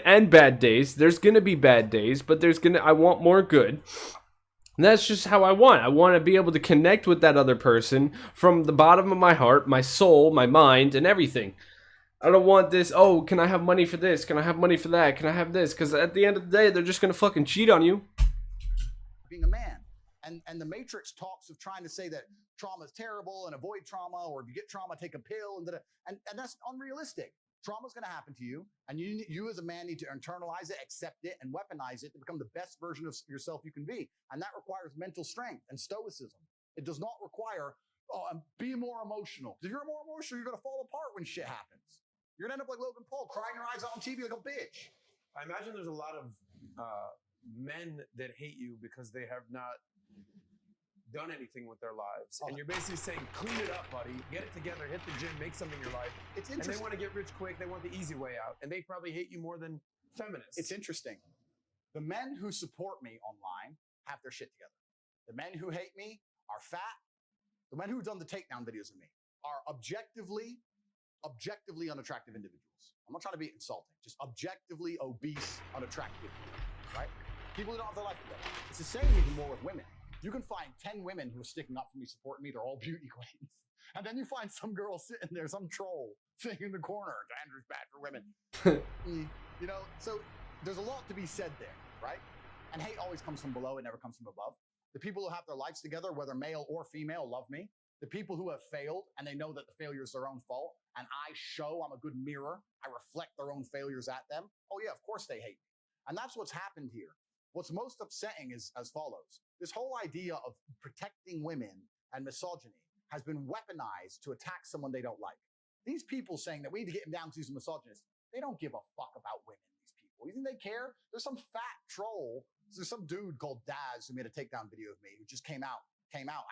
and bad days. There's going to be bad days, but I want more good. And that's just how I want. I want to be able to connect with that other person from the bottom of my heart, my soul, my mind, and everything. I don't want this, oh, can I have money for this? Can I have money for that? Can I have this? Because at the end of the day, they're just going to fucking cheat on you. being a man. And the Matrix talks of trying to say that trauma is terrible and avoid trauma, or if you get trauma, take a pill, and that's unrealistic. Trauma is going to happen to you, and you as a man need to internalize it, accept it, and weaponize it to become the best version of yourself you can be. And that requires mental strength and stoicism. It does not require, be more emotional. If you're more emotional, you're going to fall apart when shit happens. You're going to end up like Logan Paul, crying your eyes out on TV like a bitch. I imagine there's a lot of men that hate you because they have not done anything with their lives. And you're basically saying, clean it up, buddy. Get it together. Hit the gym. Make something in your life. It's And interesting. they want to get rich quick. They want the easy way out. And they probably hate you more than feminists. It's interesting. The men who support me online have their shit together. The men who hate me are fat. The men who've done the takedown videos of me are objectively unattractive individuals. I'm not trying to be insulting, just objectively obese, unattractive, right? People who don't have their life together. It's the same even more with women. You can find 10 women who are sticking up for me, supporting me. They're all beauty queens. And then you find some girl sitting there, some troll sitting in the corner. Andrew's bad for women. You know, so there's a lot to be said there, right? And hate always comes from below. It never comes from above. The people who have their lives together, whether male or female, love me. The people who have failed and they know that the failure is their own fault, and I show I'm a good mirror, I reflect their own failures at them. Oh yeah, of course they hate me. And that's what's happened here. What's most upsetting is as follows. This whole idea of protecting women and misogyny has been weaponized to attack someone they don't like. These people saying that we need to get him down because he's a misogynist, they don't give a fuck about women, these people. You think they care? There's some fat troll. There's some dude called Daz who made a takedown video of me who just came out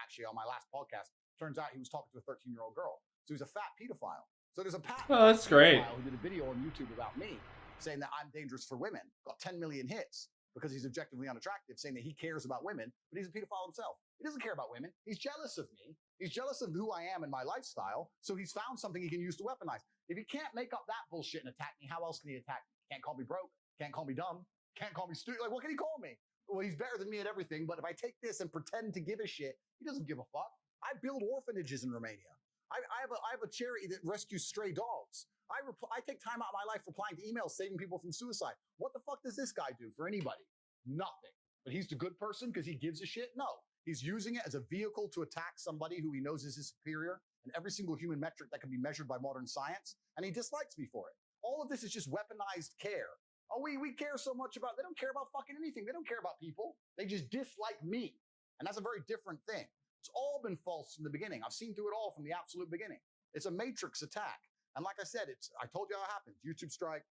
actually on my last podcast. Turns out he was talking to a 13-year-old girl. So he's a fat pedophile. So there's a Oh, that's great. pedophile who did a video on YouTube about me saying that I'm dangerous for women. Got 10 million hits because he's objectively unattractive, saying that he cares about women, but he's a pedophile himself. He doesn't care about women. He's jealous of me. He's jealous of who I am and my lifestyle. So he's found something he can use to weaponize. If he can't make up that bullshit and attack me, how else can he attack me? Can't call me broke. Can't call me dumb. Can't call me stupid. Like, what can he call me? Well, he's better than me at everything. But if I take this and pretend to give a shit, he doesn't give a fuck. I build orphanages in Romania. I have a charity that rescues stray dogs. I take time out of my life replying to emails, saving people from suicide. What the fuck does this guy do for anybody? Nothing. But he's the good person because he gives a shit? No. He's using it as a vehicle to attack somebody who he knows is his superior in every single human metric that can be measured by modern science, and he dislikes me for it. All of this is just weaponized care. Oh, we care so much about, they don't care about fucking anything. They don't care about people. They just dislike me. And that's a very different thing. It's all been false from the beginning. I've seen through it all from the absolute beginning. It's a matrix attack. And like I said, I told you how it happens. YouTube strike,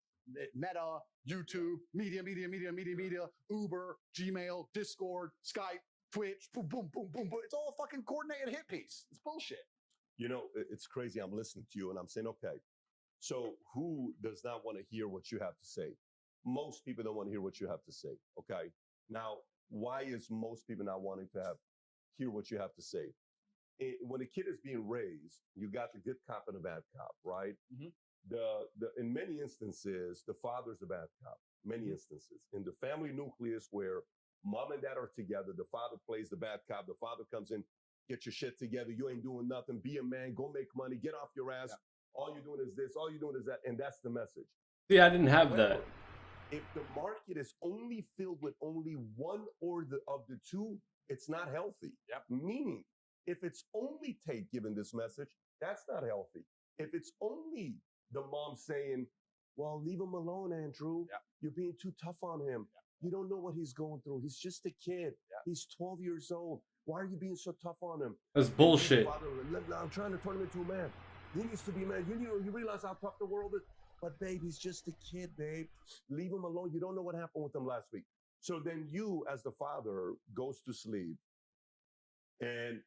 Meta, YouTube, media, Uber, Gmail, Discord, Skype, Twitch, boom, boom, boom, boom, boom. It's all a fucking coordinated hit piece. It's bullshit. You know, it's crazy. I'm listening to you and I'm saying, okay, so who does not want to hear what you have to say? Most people don't want to hear what you have to say. Okay. Now, why is most people not wanting to hear what you have to say? When a kid is being raised, you got the good cop and the bad cop, right? Mm-hmm. In many instances, the father's the bad cop. Many instances in the family nucleus where Mom and dad are together. The father plays the bad cop. The father comes in, get your shit together. You ain't doing nothing. Be a man. Go make money. Get off your ass. All you're doing is this. All you're doing is that. And that's the message. See, I didn't have that. However, if the market is only filled with only one or of the two, it's not healthy. Meaning, if it's only Tate giving this message, that's not healthy. If it's only the mom saying, well, leave him alone, Andrew. You're being too tough on him. You don't know what he's going through. He's just a kid. He's 12 years old. Why are you being so tough on him? That's bullshit. Father, I'm trying to turn him into a man. He needs to be a man. You realize how tough the world is? But babe, he's just a kid, babe. Leave him alone. You don't know what happened with him last week. So then you, as the father, goes to sleep and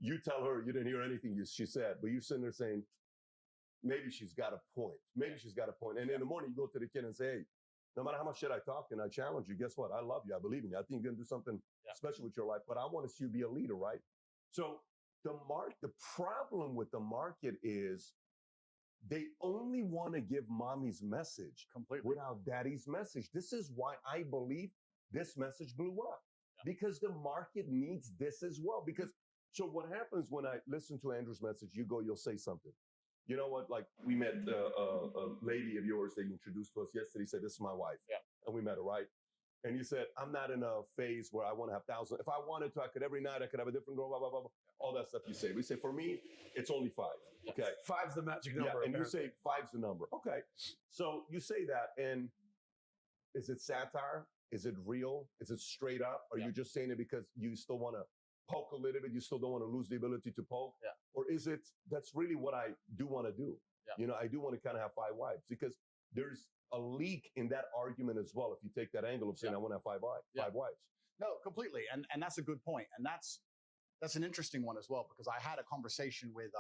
you tell her you didn't hear anything she said, but you're sitting there saying, maybe she's got a point. Maybe she's got a point. And in the morning, you go to the kid and say, hey, no matter how much shit I talk and I challenge you, guess what? I love you. I believe in you. I think you're going to do something special with your life, but I want to see you be a leader, right? So the problem with the market is they only want to give mommy's message without daddy's message. This is why I believe this message blew up because the market needs this as well. Because so what happens when I listen to Andrew's message, you'll say something. You know what? Like we met a lady of yours that you introduced to us yesterday. Said, this is my wife. And we met her, right? And you said, I'm not in a phase where I want to have thousands. If I wanted to, I could every night, I could have a different girl, blah, blah, blah, blah. All that stuff you say. We say, for me, it's only 5. Okay. 5's the magic number. Yeah, and you say 5's the number. Okay. So you say that, and is it satire? Is it real? Is it straight up? Or are you just saying it because you still want to poke a little bit? You still don't want to lose the ability to poke? Or is it, that's really what I do want to do? You know, I do want to kind of have 5 wives because there's a leak in that argument as well. If you take that angle of saying, I want to have 5 wives. No, completely. And that's a good point. And that's an interesting one as well, because I had a conversation with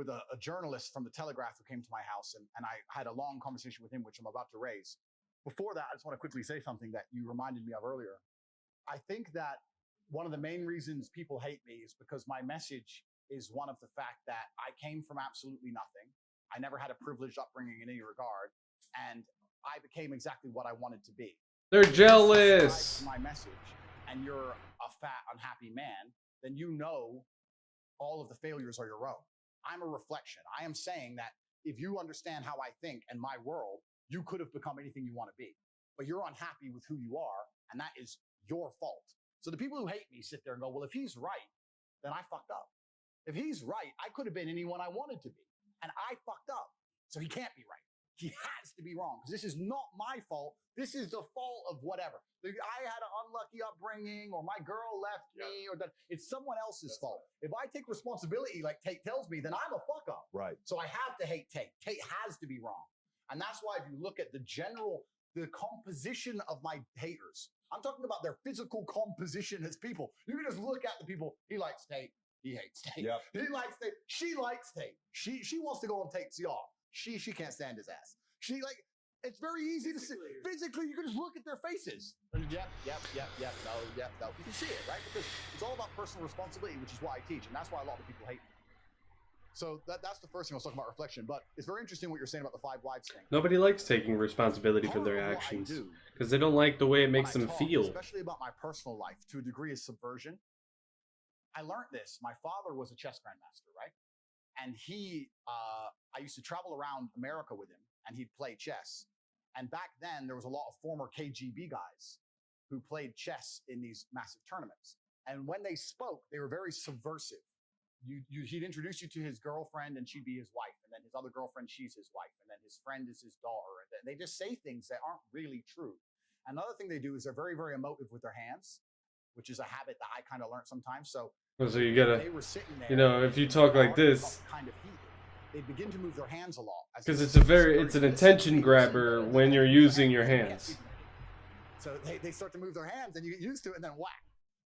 a journalist from the Telegraph who came to my house, and I had a long conversation with him, which I'm about to raise. Before that, I just want to quickly say something that you reminded me of earlier. I think that one of the main reasons people hate me is because my message is one of the fact that I came from absolutely nothing. I never had a privileged upbringing in any regard, and I became exactly what I wanted to be. They're jealous. My message, and you're a fat, unhappy man, then you know all of the failures are your own. I'm a reflection. I am saying that if you understand how I think and my world, you could have become anything you want to be, but you're unhappy with who you are, and that is your fault. So the people who hate me sit there and go, well, if he's right, then I fucked up. If he's right, I could have been anyone I wanted to be, and I fucked up. So he can't be right. He has to be wrong, because this is not my fault. This is the fault of whatever. I had an unlucky upbringing, or my girl left me, or that it's someone else's fault. If I take responsibility, like Tate tells me, then I'm a fuck up. Right. So I have to hate Tate. Tate has to be wrong. And that's why if you look at the composition of my haters, I'm talking about their physical composition as people. You can just look at the people. He likes Tate. He hates Tate. Yep. He likes Tate. She likes Tate. She wants to go on Tate's yacht. She can't stand his ass. It's very easy to see. Physically, you can just look at their faces. And no. You can see it, right? Because it's all about personal responsibility, which is why I teach. And that's why a lot of people hate me. So that's the first thing I was talking about, reflection. But it's very interesting what you're saying about the 5 wives thing. Nobody likes taking responsibility for their actions because they don't like the way it makes them feel. Especially about my personal life, to a degree, is subversion. I learned this. My father was a chess grandmaster, right? And I used to travel around America with him, and he'd play chess. And back then, there was a lot of former KGB guys who played chess in these massive tournaments. And when they spoke, they were very subversive. He'd introduce you to his girlfriend, and she'd be his wife. And then his other girlfriend, she's his wife. And then his friend is his daughter. And they just say things that aren't really true. Another thing they do is they're very, very emotive with their hands, which is a habit that I kind of learned sometimes. So you gotta, they were sitting there, you know, if you talk like this, kind of heated, they begin to move their hands a lot. Because it's an attention grabber when you're using your hands. So they start to move their hands, and you get used to it, and then whack,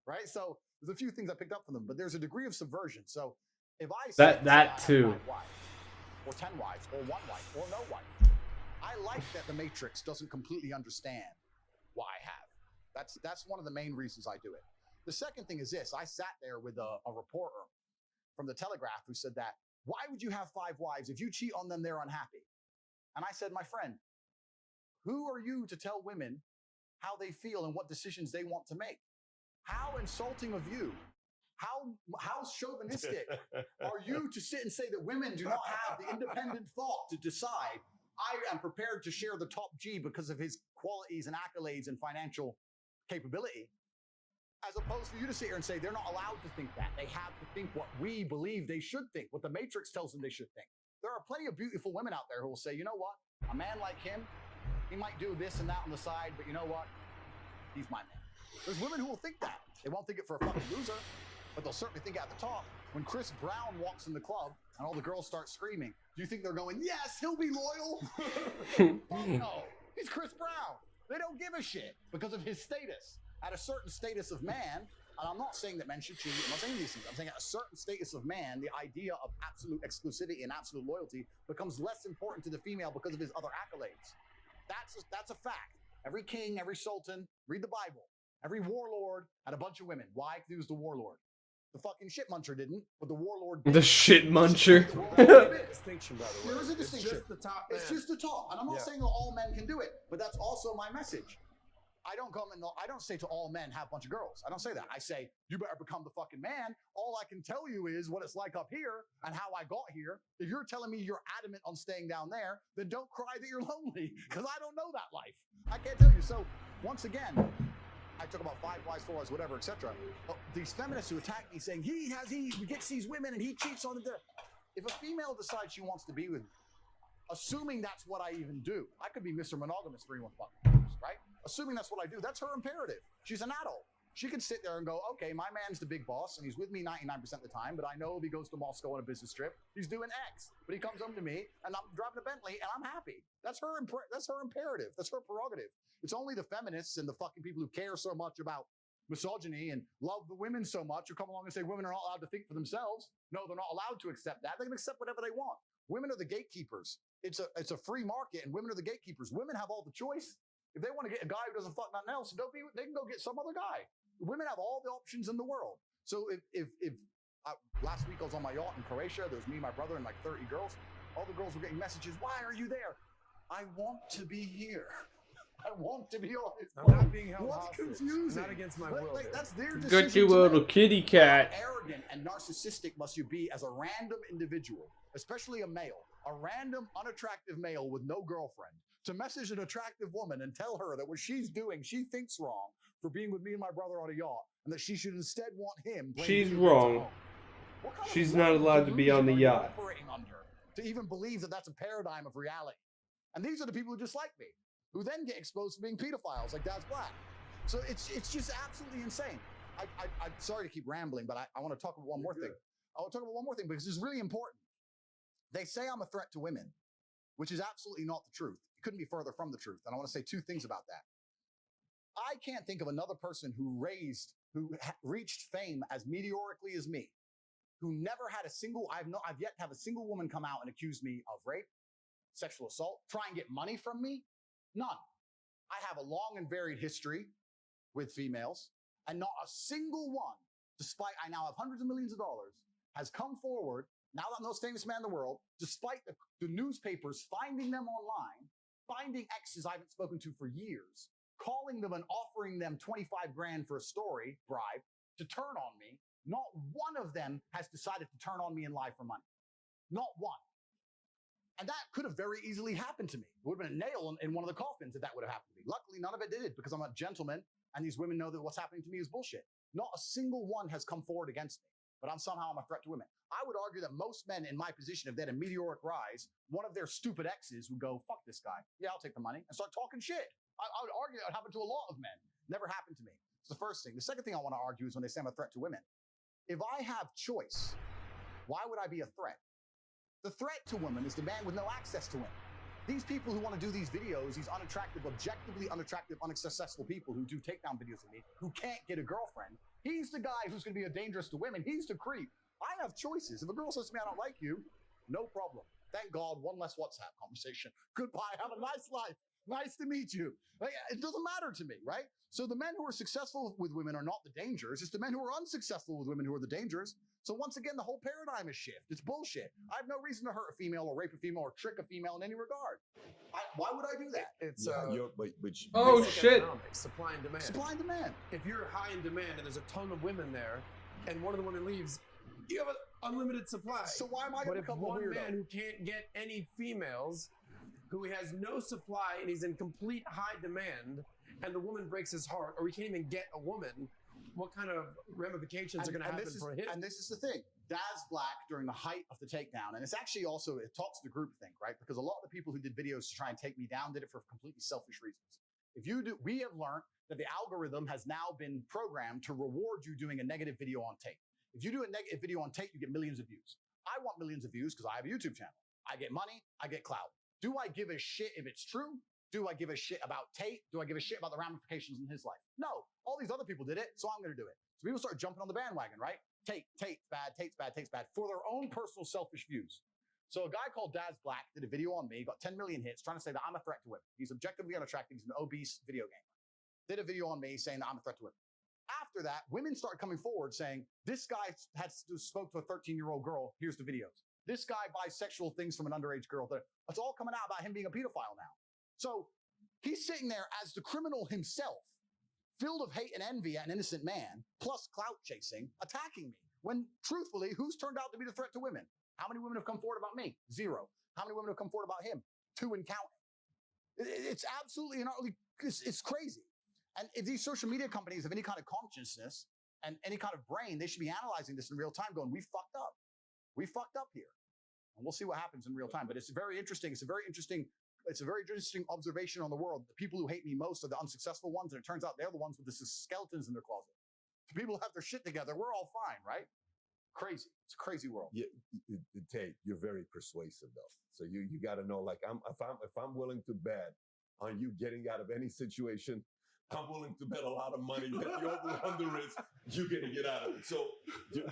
right? So there's a few things I picked up from them, but there's a degree of subversion. So if I say that too, 5 wives, or 10 wives, or 1 wife, or no wife, I like that the Matrix doesn't completely understand why I have. That's one of the main reasons I do it. The second thing is this: I sat there with a reporter from the Telegraph who said that, why would you have 5 wives? If you cheat on them, they're unhappy. And I said, my friend, who are you to tell women how they feel and what decisions they want to make. How insulting of you, how chauvinistic are you to sit and say that women do not have the independent thought to decide, I am prepared to share the top G because of his qualities and accolades and financial capability, as opposed for you to sit here and say they're not allowed to think that. They have to think what we believe they should think, what the Matrix tells them they should think. There are plenty of beautiful women out there who will say, you know what, a man like him, he might do this and that on the side, but you know what, he's my man. There's women who will think that. They won't think it for a fucking loser, but they'll certainly think at the top. When Chris Brown walks in the club and all the girls start screaming, do you think they're going, yes, he'll be loyal? Fuck no, he's Chris Brown. They don't give a shit because of his status. At a certain status of man, and I'm not saying that men should cheat, I'm not saying these things, I'm saying at a certain status of man, the idea of absolute exclusivity and absolute loyalty becomes less important to the female because of his other accolades. That's a fact. Every king, every sultan, read the Bible. Every warlord had a bunch of women. Why? Because he was the warlord. The fucking shit muncher didn't, but the warlord did. The shit muncher. Distinction, by the way. There is a distinction. It's just the top man. It's just the top. And I'm not saying that all men can do it, but that's also my message. I don't say to all men have a bunch of girls. I don't say that. I say, you better become the fucking man. All I can tell you is what it's like up here and how I got here. If you're telling me you're adamant on staying down there, then don't cry that you're lonely, because I don't know that life. I can't tell you. So once again, I talk about 5 wives, 4 wives, whatever, etc. These feminists who attack me saying he gets these women and he cheats on them. If a female decides she wants to be with me, assuming that's what I even do, I could be Mr. Monogamous for anyone fucking years, right? Assuming that's what I do, that's her imperative. She's an adult. She can sit there and go, okay, my man's the big boss and he's with me 99% of the time, but I know if he goes to Moscow on a business trip, he's doing X. But he comes home to me and I'm driving a Bentley and I'm happy. That's her imperative. That's her prerogative. It's only the feminists and the fucking people who care so much about misogyny and love the women so much who come along and say women are not allowed to think for themselves. No, they're not allowed to accept that. They can accept whatever they want. Women are the gatekeepers. It's a free market and women are the gatekeepers. Women have all the choice. If they want to get a guy who doesn't fuck nothing else, they can go get some other guy. Women have all the options in the world. So if last week I was on my yacht in Croatia, there was me, my brother, and like 30 girls. All the girls were getting messages, why are you there? I want to be here. I want to be on this boat. I'm not being held What's hostage. confusing? Not against my will. Like, that's their decision. Got you a to little make. kitty cat. How arrogant and narcissistic must you be as a random individual, especially a male, a random, unattractive male with no girlfriend, to message an attractive woman and tell her that what she's doing, she thinks wrong for being with me and my brother on a yacht, and that she should instead want him. She's wrong. She's not allowed to be on the yacht. Operating under, to even believe that that's a paradigm of reality. And these are the people who dislike me, who then get exposed for being pedophiles like Dad's Black. So it's just absolutely insane. I'm sorry to keep rambling, but I want to talk about one more thing. I want to talk about one more thing because it's really important. They say I'm a threat to women, which is absolutely not the truth. It couldn't be further from the truth. And I want to say 2 things about that. I can't think of another person who reached fame as meteorically as me, who never had I've yet to have a single woman come out and accuse me of rape, sexual assault, try and get money from me. None. I have a long and varied history with females, and not a single one, despite I now have hundreds of millions of dollars, has come forward, now that I'm the most famous man in the world, despite the newspapers finding them online, finding exes I haven't spoken to for years, calling them and offering them 25 grand for a story, bribe, to turn on me. Not one of them has decided to turn on me and lie for money. Not one. And that could have very easily happened to me. It would have been a nail in one of the coffins if that would have happened to me. Luckily, none of it did because I'm a gentleman and these women know that what's happening to me is bullshit. Not a single one has come forward against me, but I'm a threat to women. I would argue that most men in my position, if they had a meteoric rise, one of their stupid exes would go, fuck this guy. Yeah, I'll take the money, and start talking shit. I would argue that would happen to a lot of men. Never happened to me. It's the first thing. The second thing I want to argue is when they say I'm a threat to women. If I have choice, why would I be a threat? The threat to women is the man with no access to women. These people who want to do these videos, these unattractive, objectively unattractive, unsuccessful people who do takedown videos of me, who can't get a girlfriend, he's the guy who's going to be dangerous to women. He's the creep. I have choices. If a girl says to me, I don't like you, no problem. Thank God, one less WhatsApp conversation. Goodbye. Have a nice life. Nice to meet you. Like, it doesn't matter to me, right? So the men who are successful with women are not the dangers. It's the men who are unsuccessful with women who are the dangers. So once again, the whole paradigm is shift. It's bullshit. I have no reason to hurt a female or rape a female or trick a female in any regard. Why would I do that? It's Oh, basic shit. economics, supply and demand. Supply and demand. If you're high in demand and there's a ton of women there, and one of the women leaves, you have an unlimited supply. So why am I But going to if become a one weirdo? man who can't get any females, who he has no supply and he's in complete high demand, and the woman breaks his heart, or he can't even get a woman, what kind of ramifications are going to happen for him? And this is the thing. Daz Black, during the height of the takedown, and it's actually also, it talks to the group thing, right? Because a lot of the people who did videos to try and take me down did it for completely selfish reasons. If you do, we have learned that the algorithm has now been programmed to reward you doing a negative video on tape. If you do a negative video on tape, you get millions of views. I want millions of views because I have a YouTube channel. I get money, I get clout. Do I give a shit if it's true? Do I give a shit about Tate? Do I give a shit about the ramifications in his life? No. All these other people did it, so I'm going to do it. So people start jumping on the bandwagon, right? Tate's bad, Tate's bad, Tate's bad, for their own personal selfish views. So a guy called Daz Black did a video on me, got 10 million hits, trying to say that I'm a threat to women. He's objectively unattractive. He's an obese video gamer. Did a video on me saying that I'm a threat to women. After that, women started coming forward saying, this guy spoke to a 13-year-old girl. Here's the videos. This guy buys sexual things from an underage girl. It's all coming out about him being a pedophile now. So he's sitting there as the criminal himself, filled of hate and envy at an innocent man, plus clout chasing, attacking me. When truthfully, who's turned out to be the threat to women? How many women have come forward about me? 0. How many women have come forward about him? 2 and counting. It's absolutely and utterly, it's crazy. And if these social media companies have any kind of consciousness and any kind of brain, they should be analyzing this in real time going, we fucked up. We fucked up here. And we'll see what happens in real time. But it's very interesting. It's a very interesting observation on the world. The people who hate me most are the unsuccessful ones. And it turns out they're the ones with the skeletons in their closet. The people who have their shit together, we're all fine, right? Crazy. It's a crazy world. Yeah, Tate, you're very persuasive though. So you got to know, like, if I'm willing to bet on you getting out of any situation, I'm willing to bet a lot of money that the over-under is you're going to get out of it. So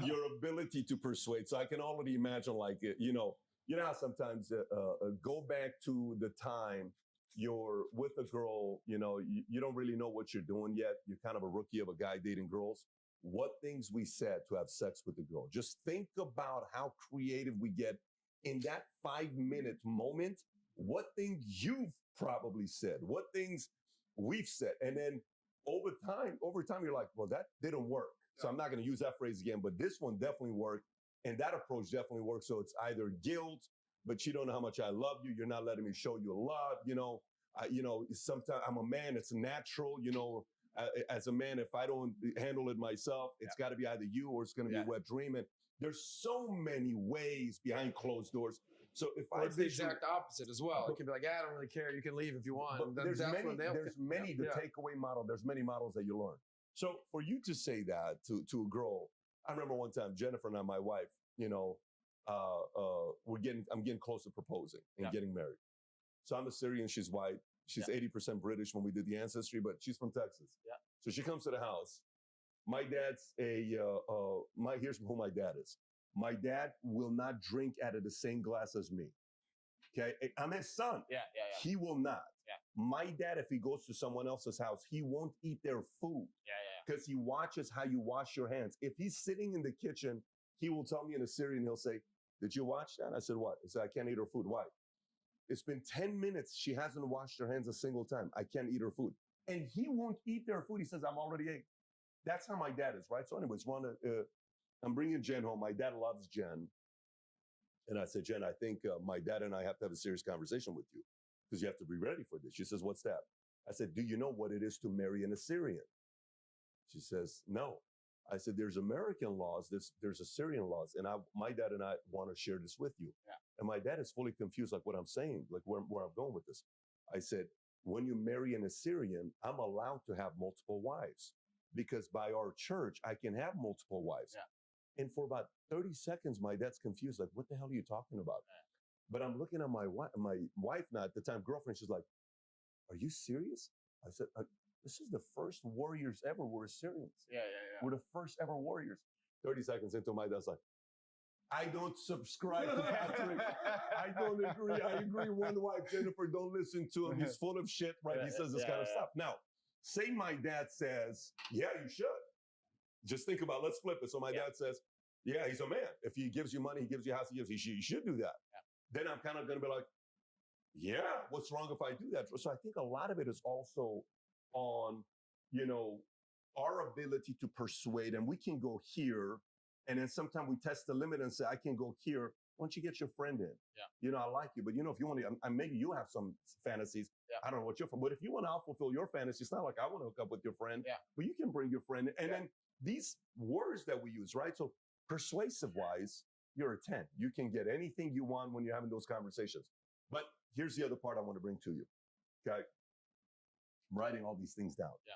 your ability to persuade. So I can already imagine, like, you know how sometimes go back to the time you're with a girl, you know, you don't really know what you're doing yet. You're kind of a rookie of a guy dating girls. What things we said to have sex with the girl. Just think about how creative we get in that 5-minute moment. What things you've probably said, what things we've said. And then over time, you're like, well, that didn't work. So I'm not going to use that phrase again, but this one definitely worked. And that approach definitely works. So it's either guilt, but you don't know how much I love you. You're not letting me show you love. Sometimes I'm a man. It's natural, as a man, if I don't handle it myself, it's got to be either you or it's going to be a wet dream. And there's so many ways behind closed doors. So if or it's the exact opposite as well. It can be like, I don't really care. You can leave if you want. There's many the takeaway model. There's many models that you learn. So for you to say that to a girl, I remember one time Jennifer and I, my wife, I'm getting close to proposing and getting married. So I'm a Syrian. She's white. She's 80% British when we did the ancestry, but she's from Texas. Yeah. So she comes to the house. My dad's here's who my dad is. My dad will not drink out of the same glass as me. Okay. I'm his son. Yeah. He will not. Yeah. My dad, if he goes to someone else's house, he won't eat their food. Because he watches how you wash your hands. If he's sitting in the kitchen, he will tell me in Assyrian, he'll say, did you watch that? I said, what? He said, I can't eat her food. Why? It's been 10 minutes. She hasn't washed her hands a single time. I can't eat her food. And he won't eat their food. He says, I'm already ate. That's how my dad is, right? So anyways, I'm bringing Jen home. My dad loves Jen. And I said, Jen, I think my dad and I have to have a serious conversation with you because you have to be ready for this. She says, what's that? I said, do you know what it is to marry an Assyrian? She says, no. I said, there's American laws, there's Assyrian laws, and my dad and I want to share this with you. Yeah. And my dad is fully confused, like what I'm saying, like where I'm going with this. I said, when you marry an Assyrian, I'm allowed to have multiple wives because by our church, I can have multiple wives. Yeah. And for about 30 seconds, my dad's confused, like, what the hell are you talking about? Yeah. But I'm looking at my wife now, at the time, girlfriend, she's like, are you serious? I said, this is the first warriors ever. We're Assyrians. Yeah. We're the first ever warriors. 30 seconds into my dad's like, I don't subscribe to Patrick. I don't agree. I agree. One wife, Jennifer, don't listen to him. He's full of shit, right? He says this kind of stuff. Now, say my dad says, yeah, you should. Just think about, let's flip it. So my dad says, yeah, he's a man. If he gives you money, he gives you a house, you should do that. Then I'm kind of going to be like, yeah, what's wrong if I do that? So I think a lot of it is also on, our ability to persuade, and we can go here. And then sometimes we test the limit and say, I can go here. Why don't you get your friend in? Yeah. I like you. But, if you want to, maybe you have some fantasies. Yeah. I don't know what you're from. But if you want to fulfill your fantasy, it's not like I want to hook up with your friend. Yeah. But you can bring your friend in. And then these words that we use, right? So persuasive-wise, you're a 10. You can get anything you want when you're having those conversations. But here's the other part I want to bring to you. Okay. I'm writing all these things down. Yeah.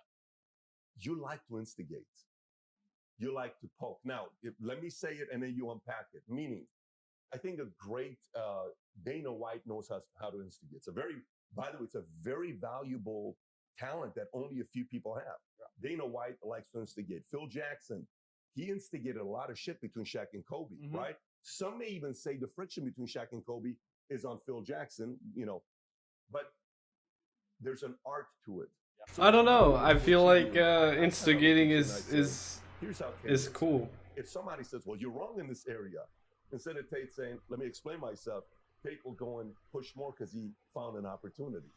You like to instigate. You like to poke. Now, let me say it and then you unpack it. Meaning, I think a great Dana White knows how to instigate. By the way, it's a very valuable talent that only a few people have. Yeah. Dana White likes to instigate. Phil Jackson, he instigated a lot of shit between Shaq and Kobe, right? Some may even say the friction between Shaq and Kobe is on Phil Jackson, but there's an art to it. So I don't know. I feel like instigating is cool. If somebody says, well, you're wrong in this area, instead of Tate saying, let me explain myself, Tate will go and push more because he found an opportunity.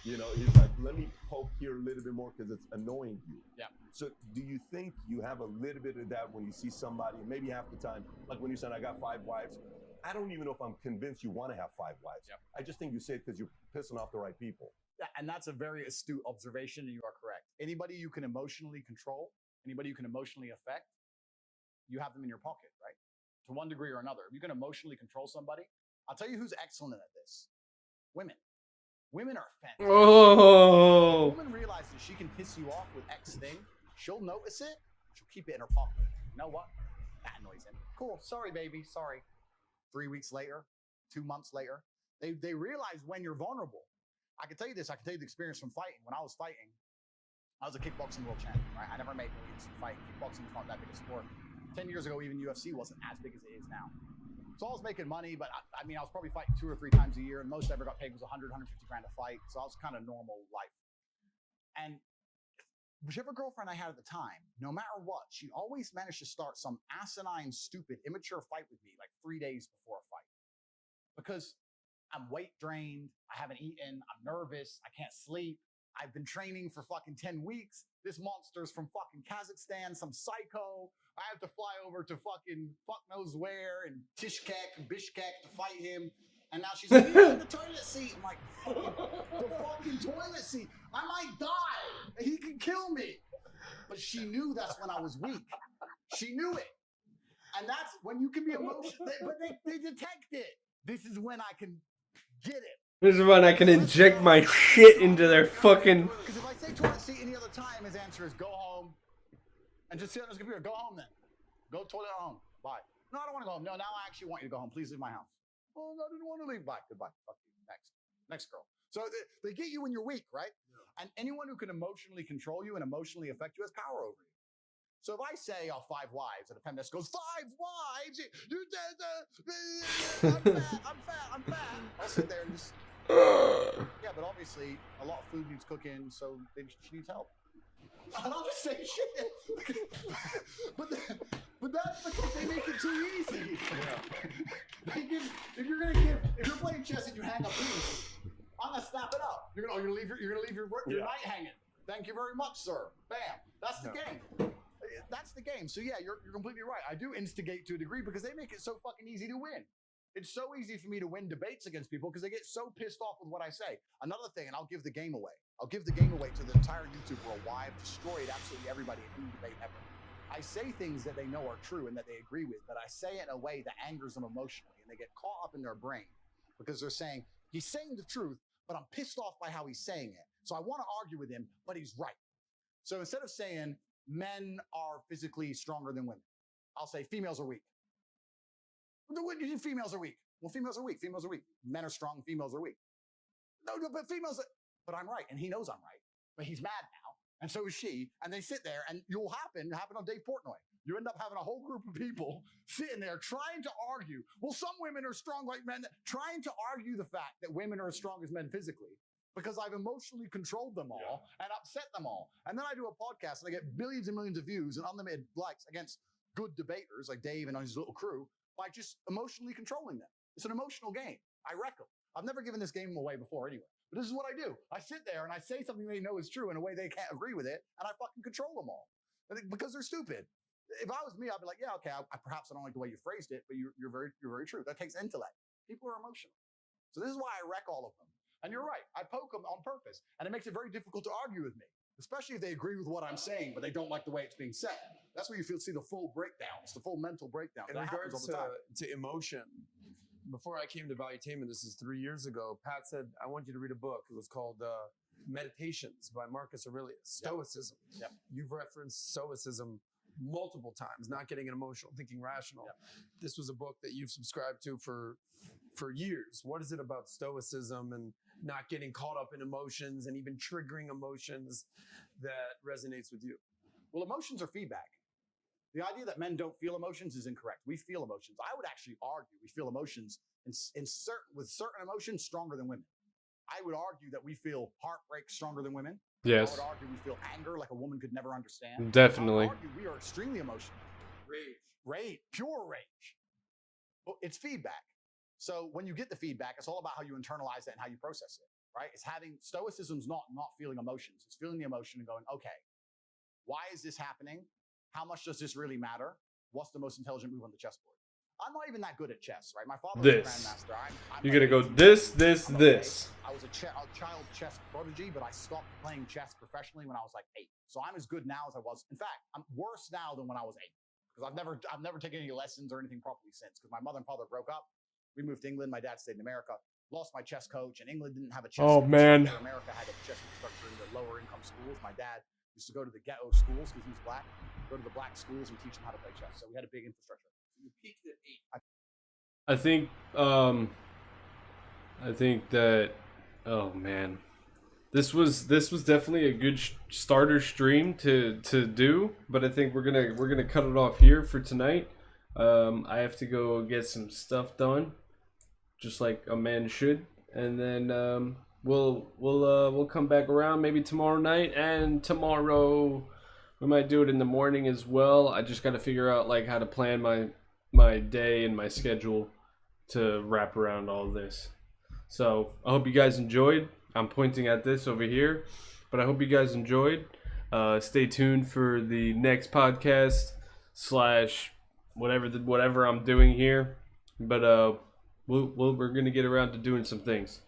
He's like, let me poke here a little bit more because it's annoying you. Yeah. So do you think you have a little bit of that when you see somebody, and maybe half the time, like when you said, I got 5 wives, I don't even know if I'm convinced you want to have 5 wives. Yep. I just think you say it because you're pissing off the right people. Yeah, and that's a very astute observation, and you are correct. Anybody you can emotionally control, anybody you can emotionally affect, you have them in your pocket, right? To one degree or another. If you can emotionally control somebody, I'll tell you who's excellent at this. Women. Women are fantastic. Oh. If a woman realizes she can piss you off with X thing, she'll notice it, she'll keep it in her pocket. You know what? That annoys him. Cool. Sorry, baby. Sorry. 3 weeks later, 2 months later, they realize when you're vulnerable. I can tell you this. I can tell you the experience from fighting. When I was fighting, I was a kickboxing world champion, right? I never made millions from fighting. Kickboxing was not that big a sport. 10 years ago, even UFC wasn't as big as it is now. So I was making money, but I was probably fighting 2 or 3 times a year, and most I ever got paid was 100, 150 grand a fight. So I was kind of normal life. And whichever girlfriend I had at the time, no matter what, she always managed to start some asinine, stupid, immature fight with me like 3 days before a fight. Because I'm weight drained, I haven't eaten, I'm nervous, I can't sleep. I've been training for fucking 10 weeks. This monster's from fucking Kazakhstan, some psycho. I have to fly over to fucking fuck knows where and Bishkek to fight him. And now she's like, in the toilet seat. I'm like, the fucking toilet seat. I might die. He can kill me. But she knew that's when I was weak. She knew it. And that's when you can be emotional. But they detect it. This is when I can get it. This is when I can inject my shit into their fucking... Because if I say toilet seat any other time, his answer is go home. And just sit on his computer. Go home then. Go toilet at home. Bye. No, I don't want to go home. No, now I actually want you to go home. Please leave my house. Oh, I didn't want to leave. Bye. Goodbye. Fuck you. Next girl. So they get you when you're weak, right? Yeah. And anyone who can emotionally control you and emotionally affect you has power over you. So if I say, 5 wives, and a feminist goes, 5 wives? I'm fat. I'll sit there and just... Yeah, but obviously, a lot of food needs cooking, so she needs help. I don't just say shit. but that's because they make it too easy. Yeah. If you're playing chess and you hang a piece, I'm gonna snap it up. You're gonna leave your knight hanging. Thank you very much, sir. Bam. That's the game. That's the game. So yeah, you're completely right. I do instigate to a degree because they make it so fucking easy to win. It's so easy for me to win debates against people because they get so pissed off with what I say. Another thing, and I'll give the game away. I'll give the game away to the entire YouTube world. Why I've destroyed absolutely everybody in any debate ever. I say things that they know are true and that they agree with, but I say it in a way that angers them emotionally, and they get caught up in their brain because they're saying, he's saying the truth, but I'm pissed off by how he's saying it. So I want to argue with him, but he's right. So instead of saying men are physically stronger than women, I'll say females are weak. Females are weak. Well, females are weak. Females are weak. Men are strong. Females are weak. No, but but I'm right. And he knows I'm right. But he's mad now. And so is she. And they sit there and happen on Dave Portnoy. You end up having a whole group of people sitting there trying to argue. Well, some women are strong like men, trying to argue the fact that women are as strong as men physically because I've emotionally controlled them all and upset them all. And then I do a podcast and I get billions and millions of views and unlimited likes against good debaters like Dave and his little crew by just emotionally controlling them. It's an emotional game. I wreck them. I've never given this game away before anyway. But this is what I do. I sit there and I say something they know is true in a way they can't agree with it, and I fucking control them all. Because they're stupid. If I was me, I'd be like, yeah, okay, perhaps I don't like the way you phrased it, but you're very true. That takes intellect. People are emotional. So this is why I wreck all of them. And you're right. I poke them on purpose. And it makes it very difficult to argue with me, especially if they agree with what I'm saying, but they don't like the way it's being said. That's where you see the full breakdowns, the full mental breakdown. In regards to emotion, before I came to Valuetainment, this is 3 years ago, Pat said, I want you to read a book. It was called Meditations by Marcus Aurelius, Stoicism. Yep. You've referenced Stoicism multiple times, not getting an emotional, thinking rational. Yep. This was a book that you've subscribed to for years. What is it about Stoicism and not getting caught up in emotions and even triggering emotions that resonates with you? Well, emotions are feedback. The idea that men don't feel emotions is incorrect. We feel emotions. I would actually argue we feel emotions with certain emotions stronger than women. I would argue that we feel heartbreak stronger than women. Yes. I would argue we feel anger like a woman could never understand. Definitely. I would argue we are extremely emotional. Rage, pure rage. But it's feedback. So when you get the feedback, it's all about how you internalize it and how you process it, right? It's stoicism's not feeling emotions. It's feeling the emotion and going, okay, why is this happening? How much does this really matter? What's the most intelligent move on the chessboard? I'm not even that good at chess, right? My father was a grandmaster. You're going to go this. I was a child chess prodigy, but I stopped playing chess professionally when I was like 8. So I'm as good now as I was. In fact, I'm worse now than when I was 8 because I've never taken any lessons or anything properly since because my mother and father broke up. We moved to England. My dad stayed in America. Lost my chess coach, and England didn't have a chess coach. Oh, man. America had a chess instructor in the lower income schools. My dad used to go to the ghetto schools because he was black, go to the black schools and teach them how to play chess. So we had a big infrastructure. You peaked at 8. I think that, oh man, this was definitely a good starter stream to do, but I think we're gonna cut it off here for tonight. I have to go get some stuff done, just like a man should, and then we'll come back around maybe tomorrow night, and tomorrow we might do it in the morning as well. I just got to figure out like how to plan my day and my schedule to wrap around all this. So I hope you guys enjoyed. I'm pointing at this over here, but I hope you guys enjoyed. Stay tuned for the next podcast / whatever I'm doing here. But we're gonna get around to doing some things.